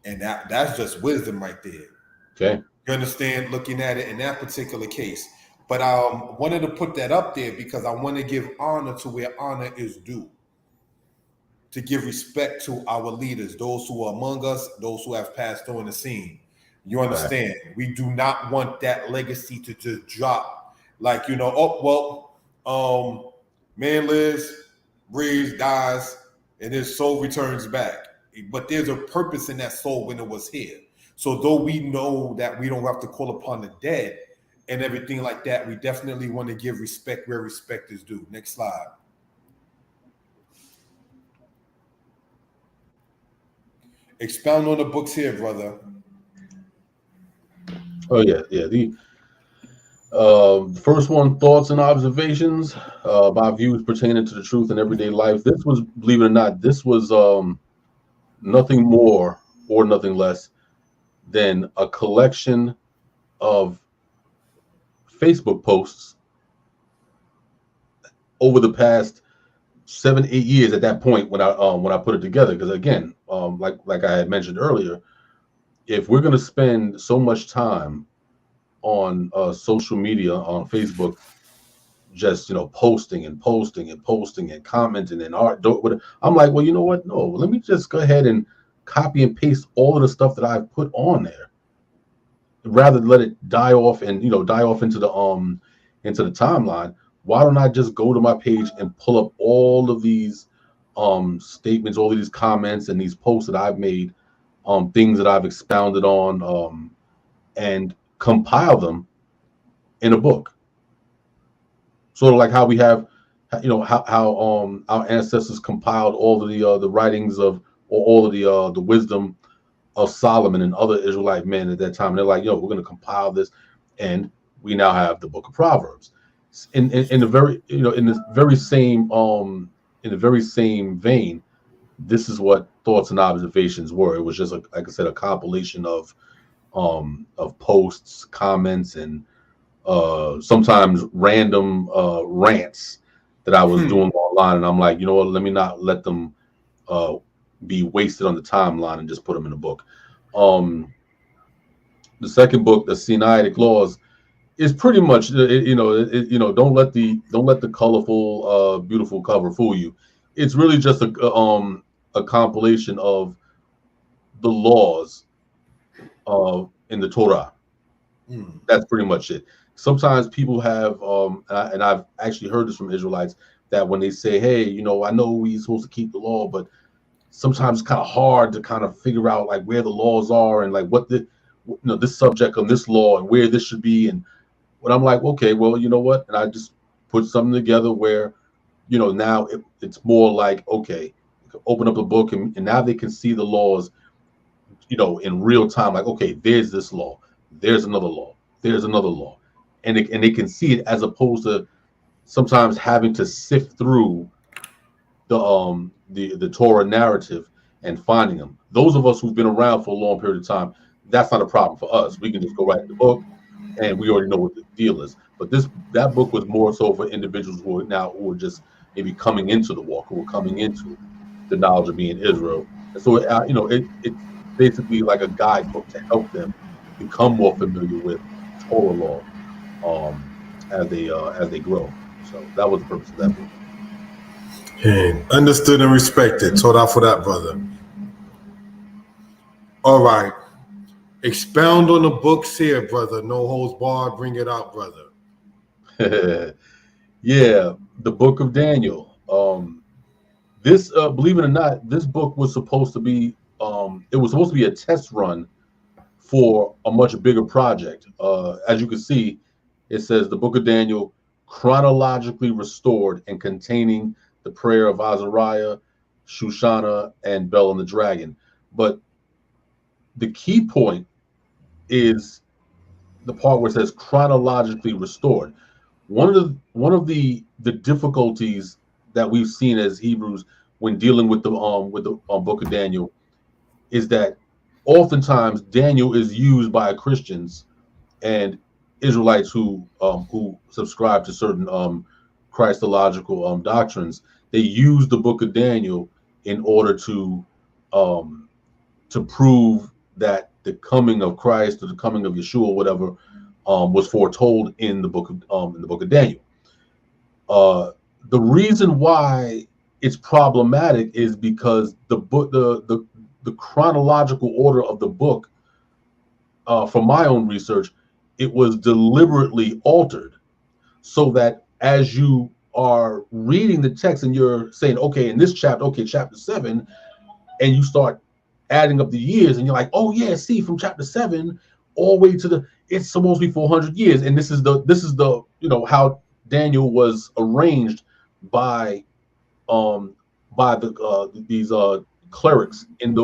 And that's just wisdom right there. Okay. You understand, looking at it in that particular case. But I wanted to put that up there because I want to give honor to where honor is due. To give respect to our leaders, those who are among us, those who have passed on the scene. You understand? Right. We do not want that legacy to just drop. Like, you know, man lives, breathes, dies, and his soul returns back. But there's a purpose in that soul when it was here. So though we know that we don't have to call upon the dead and everything like that, we definitely want to give respect where respect is due. Next slide. Expound on the books here, brother. Oh, yeah. The first one, thoughts and observations, my views pertaining to the truth in everyday life. This was, believe it or not, this was nothing more or nothing less than a collection of Facebook posts over the past 7-8 years at that point when I put it together. Because again, like I had mentioned earlier, if we're going to spend so much time on social media, on Facebook, just posting and commenting and art, I'm like, well, you know what? No, let me just go ahead and copy and paste all of the stuff that I've put on there, rather than let it die off and die off into the timeline. Why don't I just go to my page and pull up all of these statements, all of these comments and these posts that I've made, things that I've expounded on, and compile them in a book. Sort of like how we have, how our ancestors compiled all of the writings of, or all of the wisdom of Solomon and other Israelite men at that time. And they're like, we're going to compile this, and we now have the Book of Proverbs. In the very same vein, this is what thoughts and observations were. It was just like I said, a compilation of posts, comments, and sometimes random rants that I was doing online. And I'm like, you know what? Let me not let them be wasted on the timeline and just put them in a book. The second book, the Sinaitic Laws, is pretty much don't let the colorful, beautiful cover fool you. It's really just a compilation of the laws in the Torah. That's pretty much it. Sometimes people have, and I've actually heard this from Israelites, that when they say, hey, I know we're supposed to keep the law, but sometimes it's kind of hard to kind of figure out like where the laws are and like what this subject of this law and where this should be. And when I'm like, okay, well, you know what? And I just put something together where, now it's more like, okay, open up the book and now they can see the laws, in real time. Like, okay, there's this law, there's another law, there's another law. and they can see it, as opposed to sometimes having to sift through the Torah narrative and finding them. Those of us who've been around for a long period of time, that's not a problem for us. We can just go right to the book, and we already know what the deal is. But that book was more so for individuals who are just maybe coming into the walk, who are coming into the knowledge of being Israel. And so it's basically like a guidebook to help them become more familiar with Torah law as they grow. So that was the purpose of that book. And understood and respected. Told out for that, brother. All right. Expound on the books here, brother. No holds barred. Bring it out, brother. Yeah, the book of Daniel. This, believe it or not, this book was supposed to be a test run for a much bigger project. As you can see, it says the book of Daniel, chronologically restored and containing the prayer of Azariah, Shoshana, and Bel and the dragon. But the key point is the part where it says chronologically restored. One of the difficulties that we've seen as Hebrews when dealing with the book of Daniel is that oftentimes Daniel is used by Christians and Israelites who subscribe to certain Christological doctrines. They use the book of Daniel in order to prove that the coming of Christ or the coming of Yeshua, whatever, was foretold in the book of Daniel. The reason why it's problematic is because the chronological order of the book, from my own research, it was deliberately altered so that as you are reading the text and you're saying, okay, in this chapter, okay, chapter 7, and you start adding up the years and you're like, oh yeah, see, from chapter 7 all the way to it's supposed to be 400 years, and this is the how Daniel was arranged by these clerics in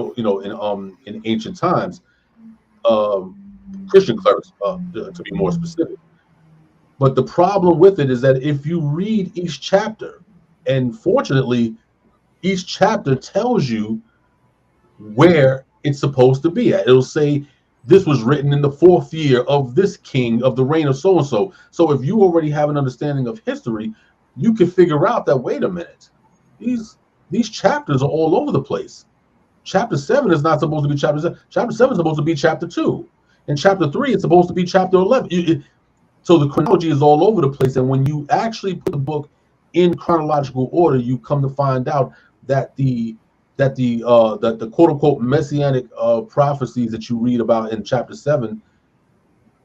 in ancient times, Christian clerics, to be more specific. But the problem with it is that if you read each chapter, and fortunately, each chapter tells you where it's supposed to be at. It'll say this was written in the 4th year of this king of the reign of so and so. So if you already have an understanding of history, you can figure out that, wait a minute, these chapters are all over the place. Chapter 7 is not supposed to be chapter 7. Chapter 7 is supposed to be chapter 2. And chapter 3 is supposed to be chapter 11. So the chronology is all over the place. And when you actually put the book in chronological order, you come to find out that the quote unquote messianic prophecies that you read about in chapter 7,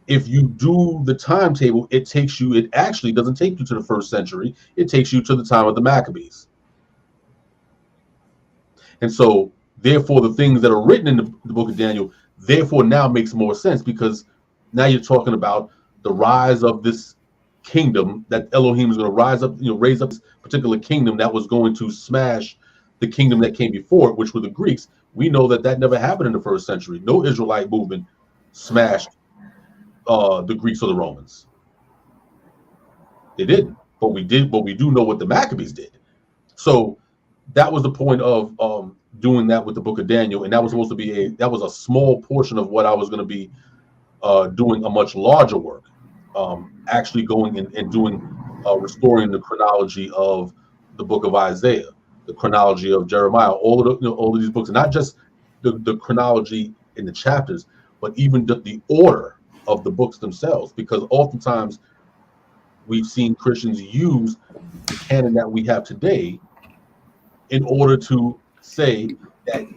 if you do the timetable, it actually doesn't take you to the 1st century. It takes you to the time of the Maccabees. And so therefore the things that are written in the book of Daniel therefore now makes more sense, because now you're talking about the rise of this kingdom that Elohim is going to raise up this particular kingdom that was going to smash the kingdom that came before it, which were the Greeks. We know that never happened in the 1st century. No Israelite movement smashed the Greeks or the Romans. They didn't, but we do know what the Maccabees did. So that was the point of doing that with the book of Daniel, and that was supposed to be a small portion of what I was going to be doing a much larger work, actually going and doing restoring the chronology of the book of Isaiah, the chronology of Jeremiah, all of these books, and not just the chronology in the chapters, but even the order of the books themselves, because oftentimes we've seen Christians use the canon that we have today in order to say that,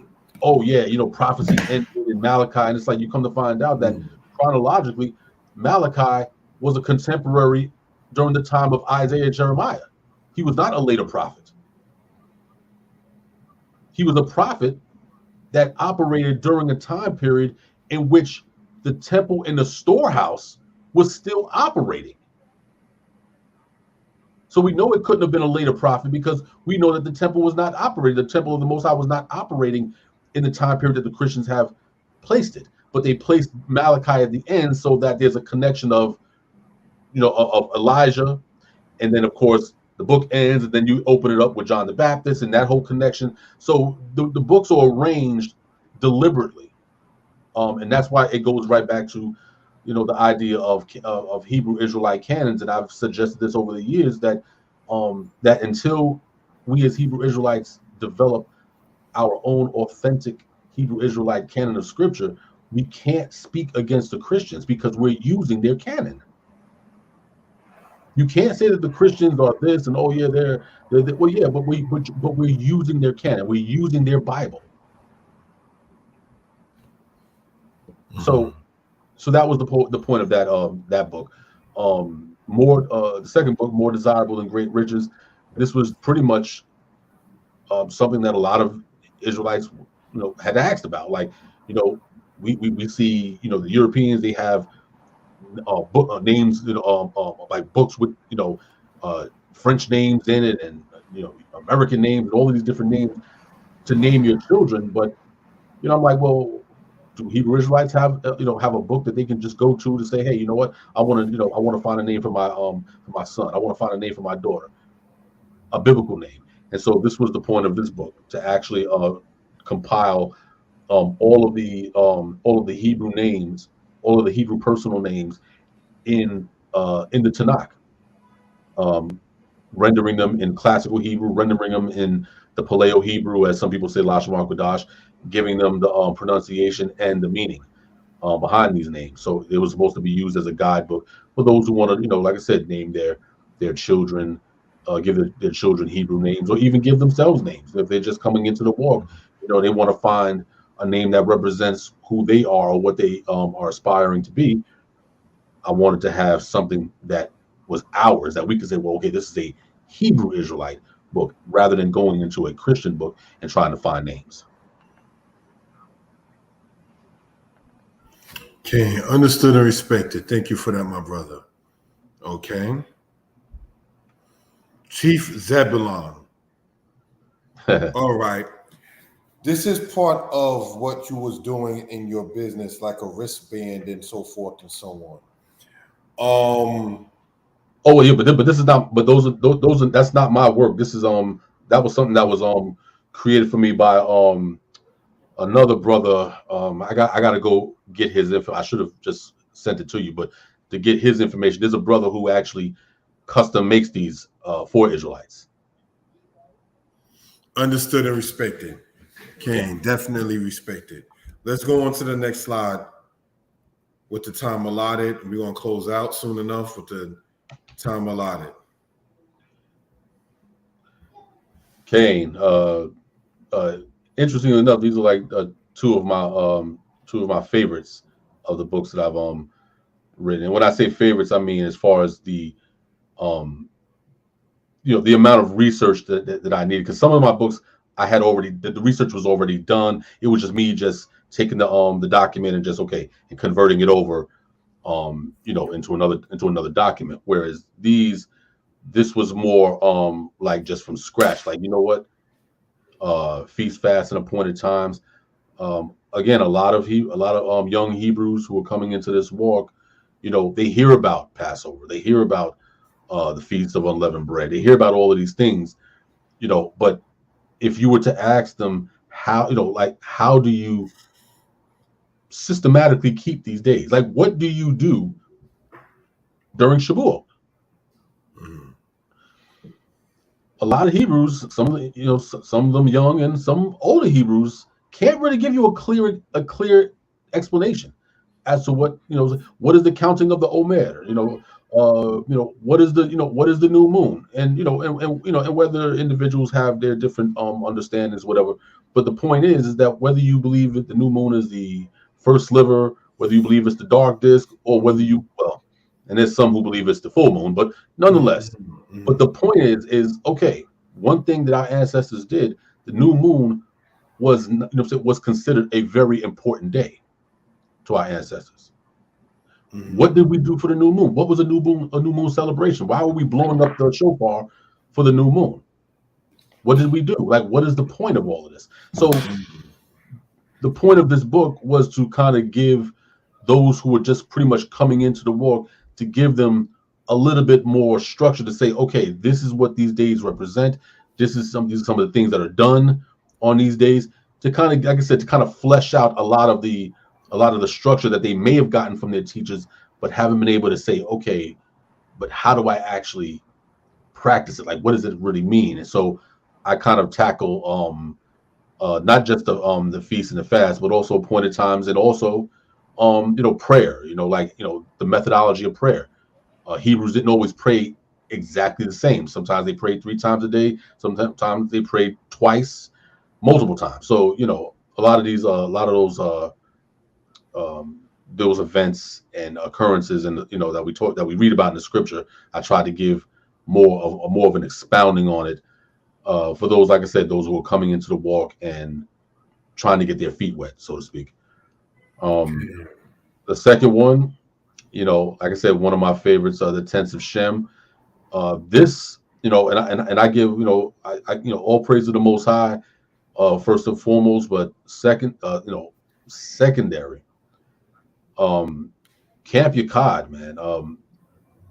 oh yeah, prophecy ended in Malachi, and it's like you come to find out that chronologically Malachi was a contemporary during the time of Isaiah and Jeremiah. He was not a later prophet. He was a prophet that operated during a time period in which the temple and the storehouse was still operating. So we know it couldn't have been a later prophet, because we know that the temple was not operating. The temple of the Most High was not operating in the time period that the Christians have placed it. But they placed Malachi at the end so that there's a connection of, of Elijah, and then of course the book ends, and then you open it up with John the Baptist and that whole connection. So the books are arranged deliberately, and that's why it goes right back to the idea of Hebrew Israelite canons. And I've suggested this over the years that that until we as Hebrew Israelites develop our own authentic Hebrew Israelite canon of scripture, we can't speak against the Christians because we're using their canon. You can't say that the Christians are this and oh yeah, they're well, yeah, but we're using their canon, we're using their Bible. So that was the point of that book. The second book, More Desirable Than Great Riches. This was pretty much something that a lot of Israelites, had asked about. Like, we see, the Europeans, they have book names, like books with, French names in it, and American names, and all of these different names to name your children. But I'm like, well, do Hebrew Israelites have have a book that they can just go to say, hey, you know what, I want to find a name for my son, I want to find a name for my daughter, a biblical name. And so this was the point of this book, to actually compile all of the Hebrew names, all of the Hebrew personal names in the Tanakh, rendering them in classical Hebrew, rendering them in the Paleo Hebrew, as some people say, Lashon Hakodash, giving them the pronunciation and the meaning behind these names. So it was supposed to be used as a guidebook for those who want to, like I said, name their children, give their children Hebrew names, or even give themselves names. If they're just coming into the walk, they want to find a name that represents who they are or what they are aspiring to be. I wanted to have something that was ours, that we could say, well, okay, this is a Hebrew Israelite book, rather than going into a Christian book and trying to find names. Okay, understood and respected. Thank you for that, my brother. Okay. Chief Zebulon. All right. This is part of what you was doing in your business, like a wristband and so forth and so on. Oh yeah, but this is not. But those are that's not my work. This is that was something that was created for me by another brother. I got to go get his info. I should have just sent it to you, but to get his information, there's a brother who actually custom makes these for Israelites. Understood and respected. Cain, definitely respected. Let's go on to the next slide with the time allotted. We're going to close out soon enough with the time allotted. Cain, interestingly enough, these are like two of my favorites of the books that I've written. And when I say favorites, I mean as far as the the amount of research that I needed, because some of my books I had already, the research was already done. It was just me just taking the document and just and converting it over into another document. Whereas this was more like just from scratch, like, feast, fast, and appointed times. Again, a lot of young Hebrews who are coming into this walk, they hear about Passover, they hear about the Feast of Unleavened Bread, they hear about all of these things, but if you were to ask them how, how do you systematically keep these days? Like, what do you do during Shavuot? A lot of Hebrews, some of them young and some older Hebrews, can't really give you a clear explanation as to what what is the counting of the Omer, what is the new moon, and and whether individuals have their different understandings, whatever. But the point is that whether you believe that the new moon is the first sliver, whether you believe it's the dark disk, or whether and there's some who believe it's the full moon, but nonetheless. But the point is okay. One thing that our ancestors did, the new moon was considered a very important day to our ancestors. What did we do for the new moon? What was a new moon celebration? Why were we blowing up the shofar for the new moon? What did we do? Like, what is the point of all of this? So the point of this book was to kind of give those who were just pretty much coming into the walk, to give them a little bit more structure to say, okay, this is what these days represent. These are some of the things that are done on these days, to kind of, like I said, to kind of flesh out a lot of the structure that they may have gotten from their teachers, but haven't been able to say, okay, but how do I actually practice it? Like, what does it really mean? And so I kind of tackle not just the feast and the fast, but also appointed times, and also prayer. The methodology of prayer. Hebrews didn't always pray exactly the same. Sometimes they prayed 3 times a day. Sometimes they prayed twice, multiple times. So a lot of those events and occurrences, and that we read about in the scripture, I try to give more of an expounding on it for those, like I said, those who are coming into the walk and trying to get their feet wet, so to speak. The second one, like I said, one of my favorites are the tents of Shem. This, and I give, all praise to the Most High, first and foremost, but secondary. Camp Yakad, man.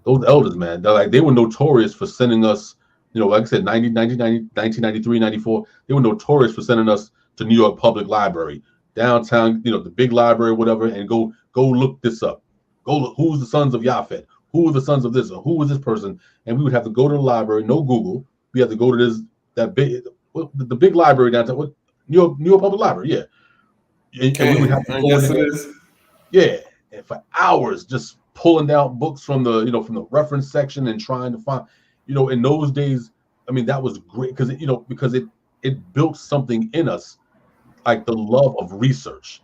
Those elders, man, they were notorious for sending us, like I said, 1993, 94. They were notorious for sending us to New York Public Library, downtown, the big library, whatever, and go look this up. Go look, who's the sons of Yafet? Who are the sons of this? Or who is this person? And we would have to go to the library, no Google. We have to go to the big library downtown, New York Public Library, yeah. And we would have to go in there. Yeah, and for hours just pulling out books from the from the reference section and trying to find, in those days, I mean, that was great because it built something in us, like the love of research,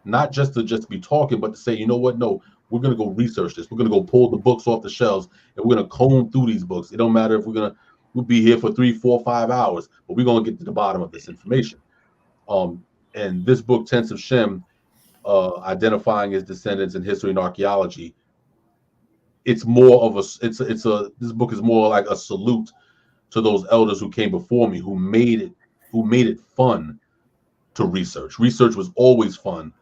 not just to be talking, but to say, you know what, no, we're gonna go research this. We're gonna go pull the books off the shelves and we're gonna comb through these books. It don't matter if we'll be here for 3, 4, 5 hours, but we're gonna get to the bottom of this information. And this book, Tents of Shem, identifying his descendants in history and archaeology, it's more of this book is more like a salute to those elders who came before me, who made it fun to research. Research was always fun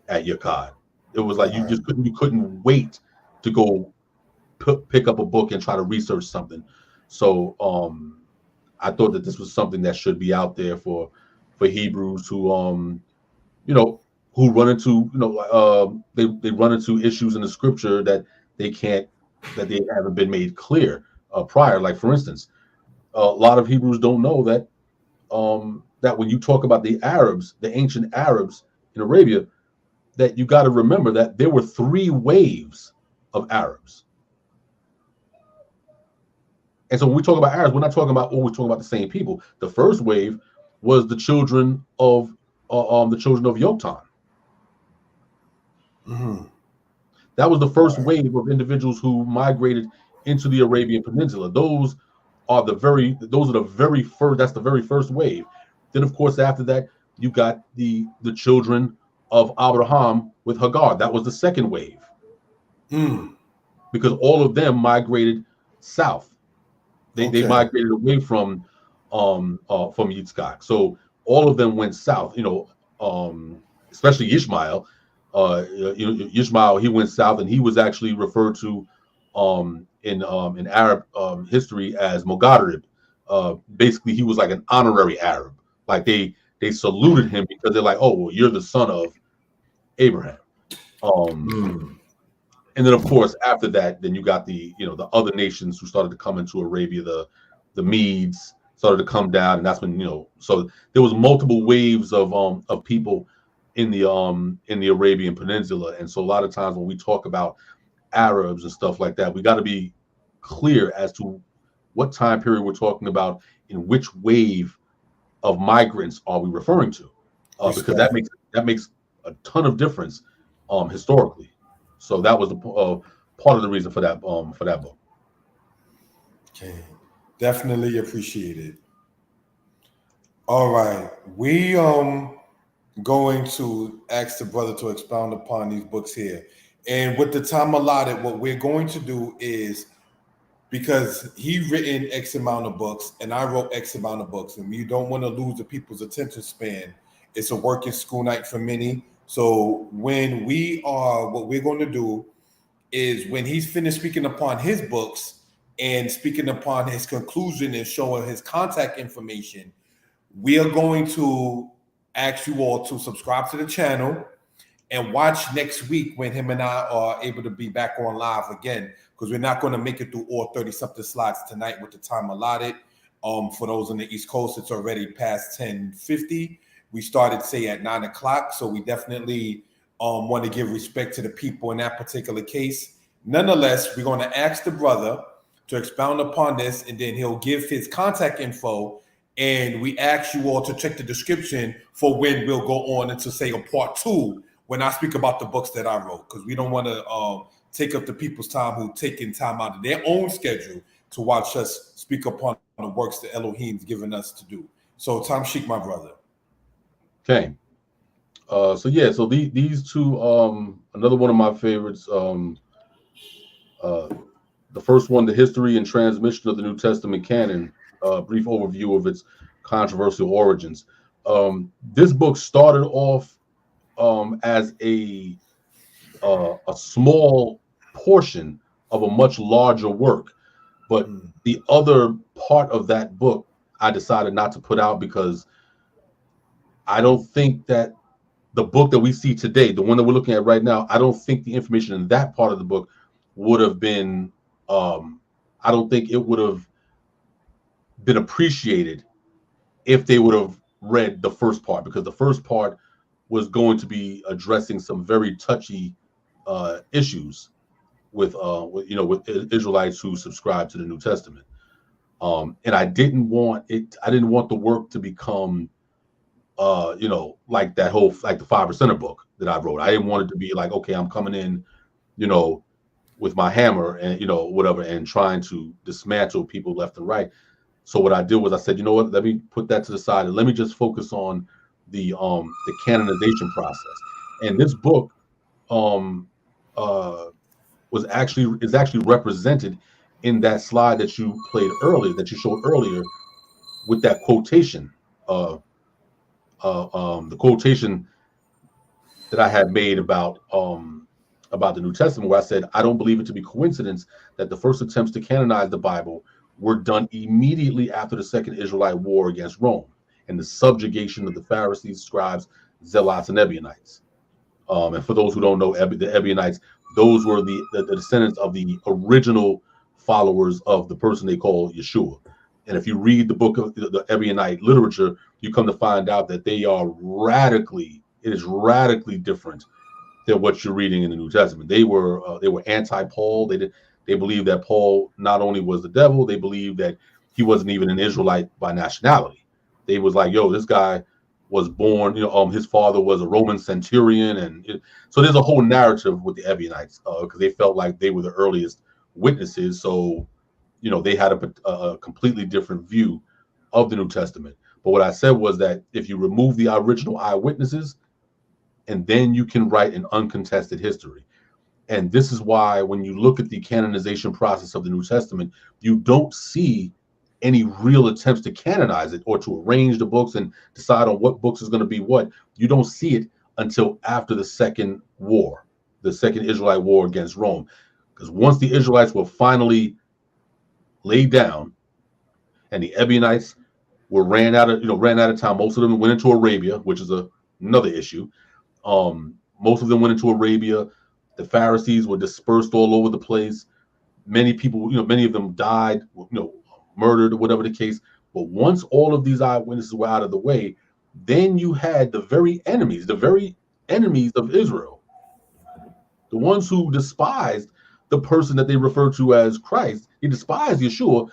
at Yakad. It was like you couldn't wait to go pick up a book and try to research something. So I thought that this was something that should be out there for Hebrews who who run into they run into issues in the scripture that they haven't been made clear prior. Like, for instance, a lot of Hebrews don't know that that when you talk about the Arabs, the ancient Arabs in Arabia, that you got to remember that there were 3 waves of Arabs. And so when we talk about Arabs, we're not talking about the same people. The first wave was the children of Yoktan. Mm-hmm. That was the first wave of individuals who migrated into the Arabian Peninsula. Those are the very first. That's the very first wave. Then, of course, after that, you got the children of Abraham with Hagar. That was the second wave, because all of them migrated south. They migrated away from Yitzchak. So all of them went south. Especially Ishmael. Ishmael, he went south, and he was actually referred to in Arab history as Mogadrib. Basically, he was like an honorary Arab. Like they saluted him because they're like, oh, well, you're the son of Abraham. And then, of course, after that, then you got the other nations who started to come into Arabia. The Medes started to come down, and that's when so there was multiple waves of people in the Arabian Peninsula. And so a lot of times when we talk about Arabs and stuff like that, we got to be clear as to what time period we're talking about, in which wave of migrants are we referring to, because that makes a ton of difference historically. So that was the part of the reason for that book. Okay, definitely appreciate it. All right, we going to ask the brother to expound upon these books here, and with the time allotted, what we're going to do is, because he written X amount of books and I wrote X amount of books, and we don't want to lose the people's attention span. It's a working school night for many. So what we're going to do is when he's finished speaking upon his books and speaking upon his conclusion and showing his contact information, we are going to ask you all to subscribe to the channel and watch next week when him and I are able to be back on live again, because we're not going to make it through all 30-something slides tonight with the time allotted. For those on the East Coast, it's already past 10:50. We started, say, at 9 o'clock, so we definitely want to give respect to the people in that particular case. Nonetheless, we're going to ask the brother to expound upon this, and then he'll give his contact info. And we ask you all to check the description for when we'll go on into, say, a part 2 when I speak about the books that I wrote, because we don't want to take up the people's time who taking time out of their own schedule to watch us speak upon the works that Elohim's given us to do. So, Tom Sheik, my brother. Okay. So these two, another one of my favorites. The first one, the history and transmission of the New Testament canon, brief overview of its controversial origins. This book started off as a small portion of a much larger work, but the other part of that book I decided not to put out because I don't think that the book that we see today, the one that we're looking at right now, I don't think the information in that part of the book would have been, I don't think it would have been appreciated if they would have read the first part, because the first part was going to be addressing some very touchy issues with Israelites who subscribe to the New Testament. And I didn't want the work to become like that whole, like the 5%er book that I wrote. I didn't want it to be like, okay, I'm coming in, with my hammer and whatever, and trying to dismantle people left and right. So what I did was I said, you know what, let me put that to the side and let me just focus on the canonization process. And this book is actually represented in that slide that you played earlier, that you showed earlier, with that quotation, the quotation that I had made about the New Testament, where I said, I don't believe it to be coincidence that the first attempts to canonize the Bible were done immediately after the Second Israelite War against Rome and the subjugation of the Pharisees, scribes, zealots, and Ebionites. And for those who don't know, the Ebionites, those were the descendants of the original followers of the person they call Yeshua. And if you read the book of the Ebionite literature, you come to find out that it is radically different than what you're reading in the New Testament. They were anti-Paul. They believed that Paul not only was the devil, they believed that he wasn't even an Israelite by nationality. They was like, yo, this guy was born, his father was a Roman centurion. And so there's a whole narrative with the Ebionites because they felt like they were the earliest witnesses. So, they had a completely different view of the New Testament. But what I said was that if you remove the original eyewitnesses, and then you can write an uncontested history. And this is why when you look at the canonization process of the New Testament, you don't see any real attempts to canonize it or to arrange the books and decide on what books is going to be what. You don't see it until after the Second War, the Second Israelite War against Rome. Because once the Israelites were finally laid down and the Ebionites ran out of time, most of them went into Arabia, which is another issue. Most of them went into Arabia. The Pharisees were dispersed all over the place. Many people, many of them died, murdered, or whatever the case. But once all of these eyewitnesses were out of the way, then you had the very enemies of Israel, the ones who despised the person that they referred to as Christ. He despised Yeshua.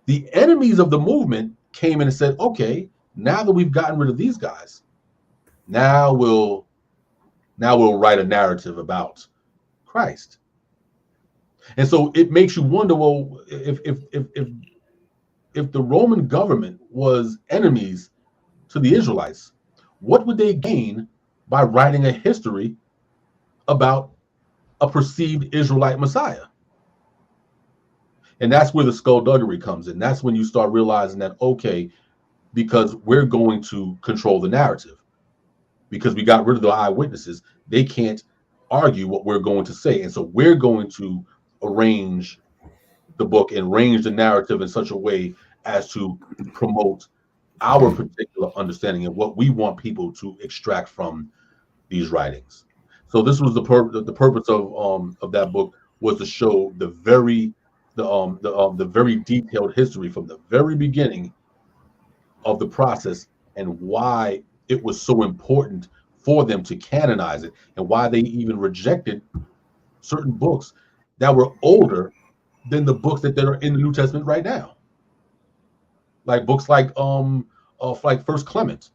The enemies of the movement came in and said, okay, now that we've gotten rid of these guys, now we'll write a narrative about Christ. And so it makes you wonder, well, if the Roman government was enemies to the Israelites, what would they gain by writing a history about a perceived Israelite Messiah? And that's where the skullduggery comes in. That's when you start realizing that, okay, because we're going to control the narrative, because we got rid of the eyewitnesses, they can't argue what we're going to say. And so we're going to arrange the book and arrange the narrative in such a way as to promote our particular understanding of what we want people to extract from these writings. So this was the purpose of that book, was to show the very detailed history from the very beginning of the process, and why it was so important for them to canonize it, and why they even rejected certain books that were older than the books that are in the New Testament right now. Like books like First Clement.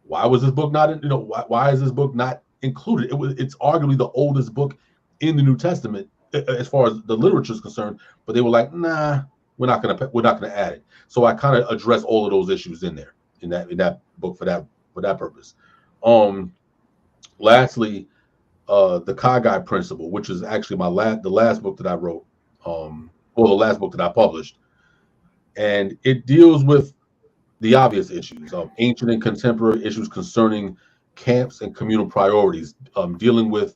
Why was this book not in, why is this book not included? It's arguably the oldest book in the New Testament as far as the literature is concerned, but they were like, nah, we're not gonna add it. So I kind of address all of those issues in there in that book for that purpose. Lastly, the Kagai principle, which is actually the last book that I wrote, or the last book that I published, and it deals with the obvious issues of ancient and contemporary issues concerning camps and communal priorities, dealing with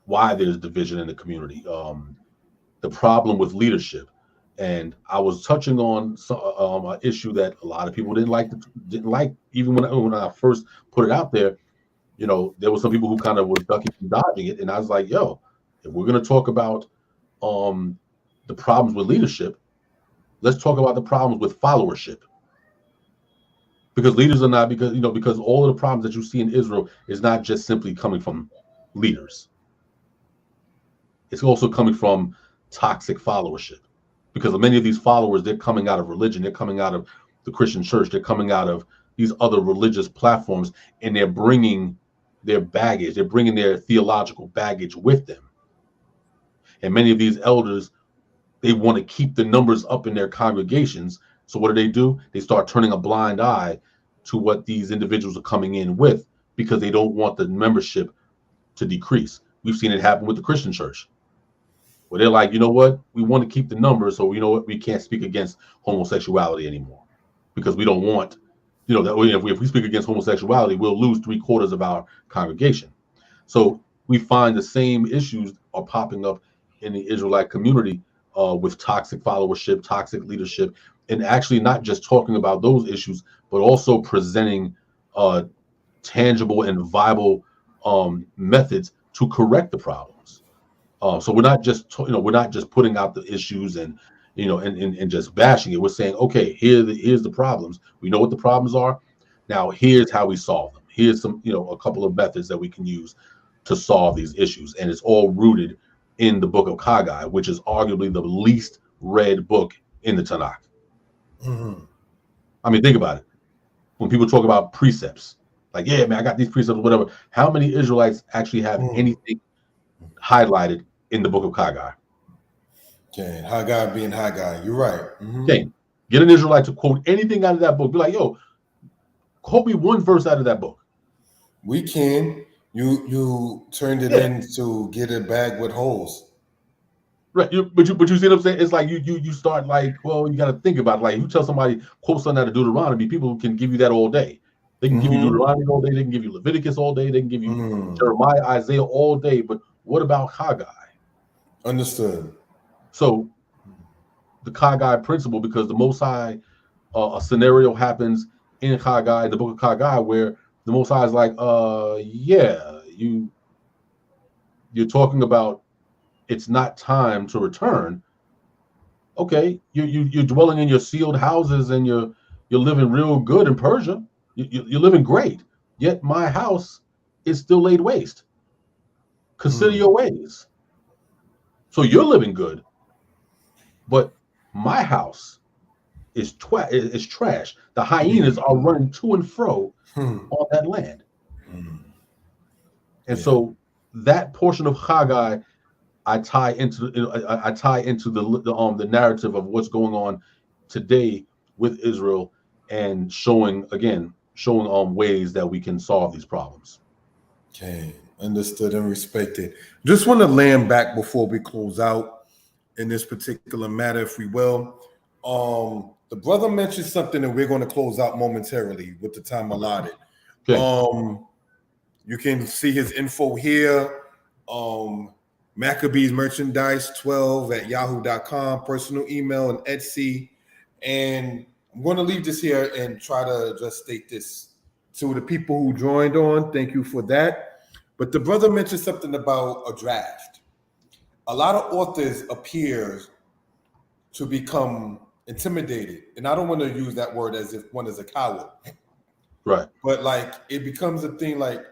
why there's division in the community, the problem with leadership. And I was touching on an issue that a lot of people didn't like, even when I first put it out there. There were some people who kind of were ducking and dodging it. And I was like, yo, if we're going to talk about the problems with leadership, let's talk about the problems with followership. Because leaders are not, because all of the problems that you see in Israel is not just simply coming from leaders. It's also coming from toxic followership. Because many of these followers, they're coming out of religion, they're coming out of the Christian church, they're coming out of these other religious platforms, and they're bringing their baggage, they're bringing their theological baggage with them. And many of these elders, they want to keep the numbers up in their congregations. So what do? They start turning a blind eye to what these individuals are coming in with, because they don't want the membership to decrease. We've seen it happen with the Christian church, where they're like, you know what, we want to keep the numbers, so you know what, we can't speak against homosexuality anymore, because we don't want, that if we speak against homosexuality, we'll lose 3/4 of our congregation. So we find the same issues are popping up in the Israelite community with toxic followership, toxic leadership, and actually not just talking about those issues, but also presenting tangible and viable methods to correct the problems. So we're not just putting out the issues and just bashing it. We're saying, okay, here's the problems. We know what the problems are. Now here's how we solve them. Here's some a couple of methods that we can use to solve these issues, and it's all rooted in the book of Haggai, which is arguably the least read book in the Tanakh. Mm-hmm. I mean, think about it. When people talk about precepts, like, yeah, man, I got these precepts, whatever. How many Israelites actually have anything highlighted in the book of Haggai? Okay, Haggai being Haggai. You're right. Mm-hmm. Okay, get an Israelite to quote anything out of that book. Be like, yo, quote me one verse out of that book. We can. You turned it in to get it back with holes. Right, but you see what I'm saying? It's like you start like, well, you got to think about it. Like, you tell somebody quote something out of Deuteronomy, people can give you that all day. They can give you Deuteronomy all day. They can give you Leviticus all day. They can give you Jeremiah, Isaiah all day. But what about Haggai? Understood. So the Haggai principle, because the Most High, a scenario happens in Haggai, the book of Haggai, where the Most High is like, yeah, you're talking about it's not time to return. Okay, you're dwelling in your sealed houses and you're living real good in Persia. You're living great. Yet my house is still laid waste. Consider your ways. So you're living good, but my house is trash. The hyenas are running to and fro on that land. And so that portion of Haggai, I tie into the narrative of what's going on today with Israel, and showing ways that we can solve these problems. Okay, understood and respected. Just want to land back before we close out in this particular matter, if we will. The brother mentioned something, and we're going to close out momentarily with the time allotted. Okay. You can see his info here. Maccabees merchandise 12 at yahoo.com, personal email and Etsy. And I'm going to leave this here and try to just state this to the people who joined on. Thank you for that. But the brother mentioned something about a draft. A lot of authors appear to become intimidated. And I don't want to use that word as if one is a coward. Right. But like it becomes a thing like,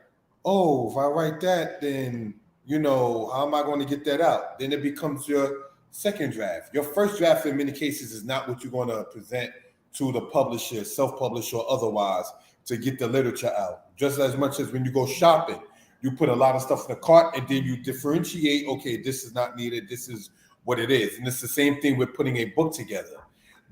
oh, if I write that, then how am I going to get that out? Then it becomes your second draft. Your first draft in many cases is not what you're going to present to the publisher, self-publisher or otherwise, to get the literature out. Just as much as when you go shopping, you put a lot of stuff in the cart and then you differentiate, okay, this is not needed, this is what it is. And it's the same thing with putting a book together.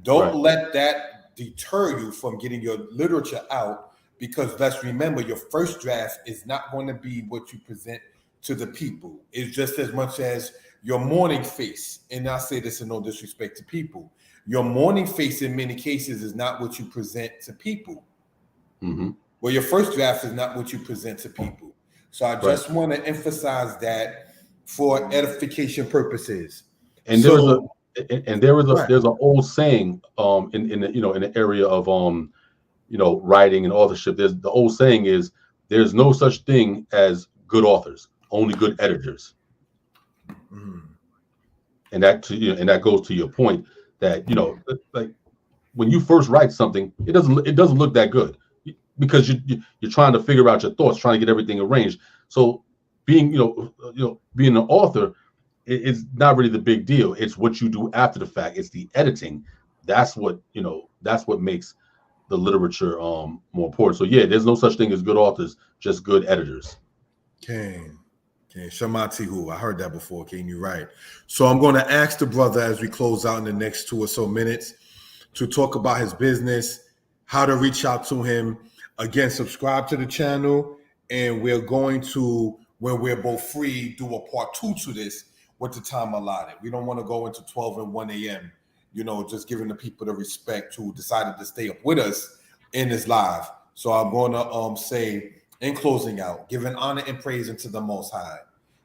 Don't let that deter you from getting your literature out, because let's remember, your first draft is not going to be what you present to the people. It's just as much as your morning face. And I say this in no disrespect to people. Your morning face in many cases is not what you present to people. Mm-hmm. Well, your first draft is not what you present to people. So I just want to emphasize that for edification purposes. And there's an old saying in the area of writing and authorship. There's the old saying is there's no such thing as good authors, only good editors. Mm-hmm. And that goes to your point that like when you first write something, it doesn't look that good because you're trying to figure out your thoughts, trying to get everything arranged. So being being an author is not really the big deal. It's what you do after the fact. It's the editing. That's what makes the literature more important. So yeah, there's no such thing as good authors, just good editors. Kane. Shamatihu. I heard that before, Kane. You're right. So I'm going to ask the brother as we close out in the next 2 or so minutes to talk about his business, how to reach out to him. Again, subscribe to the channel, and we're going to, when we're both free, do a part 2 to this with the time allotted. We don't want to go into 12 and 1 a.m., just giving the people the respect who decided to stay up with us in this live. So I'm going to say, in closing out, giving honor and praise unto the Most High,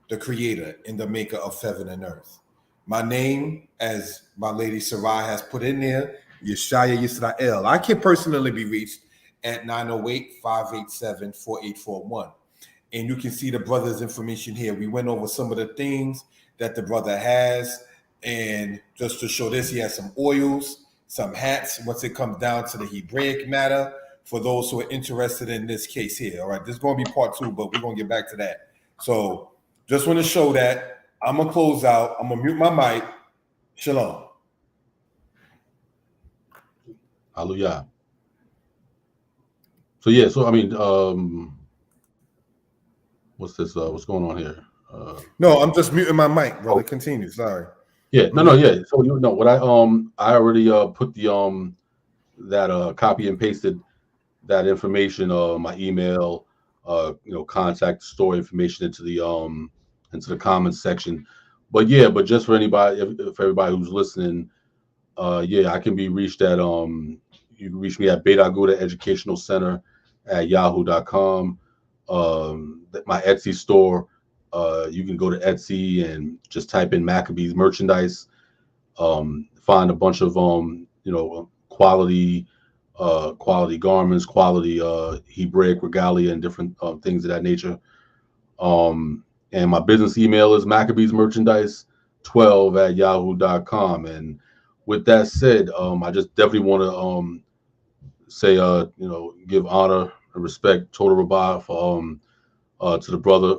the Creator and the Maker of heaven and earth. My name, as my lady Sarai has put in there, Yeshiah Yisrael. I can personally be reached at 908-587-4841. And you can see the brother's information here. We went over some of the things that the brother has. And just to show this, he has some oils, some hats, once it comes down to the Hebraic matter, for those who are interested in this case here. All right, this is going to be part 2, but we're going to get back to that. So just want to show that. I'm going to close out. I'm going to mute my mic. Shalom. Hallelujah. So yeah, so I mean, what's this? What's going on here? No, I'm just muting my mic, brother. Continue. Sorry. Yeah, no, yeah. So what I already put the that copy and pasted that information, my email, contact store information into the comments section. But just for anybody, if everybody who's listening, I can be reached at you can reach me at Beit Aguda Educational Center at yahoo.com. My Etsy store, you can go to Etsy and just type in Maccabees merchandise. Find a bunch of quality garments, quality Hebraic regalia, and different things of that nature. And my business email is maccabeesmerchandise12 at yahoo.com. And with that said, I just definitely want to say give honor and respect total rabbi for to the brother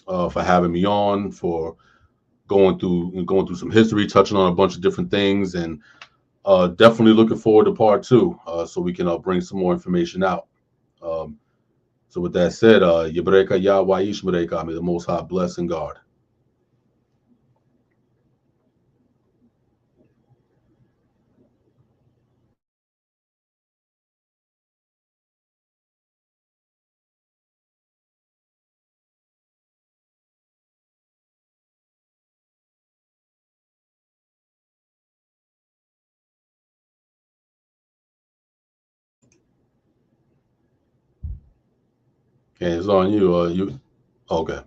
for having me on, for going through some history, touching on a bunch of different things, and definitely looking forward to part 2 so we can bring some more information out. So with that said, Yebreka Yahweh Yishmereka, may the Most High bless and guard. Okay, it's on you. You okay?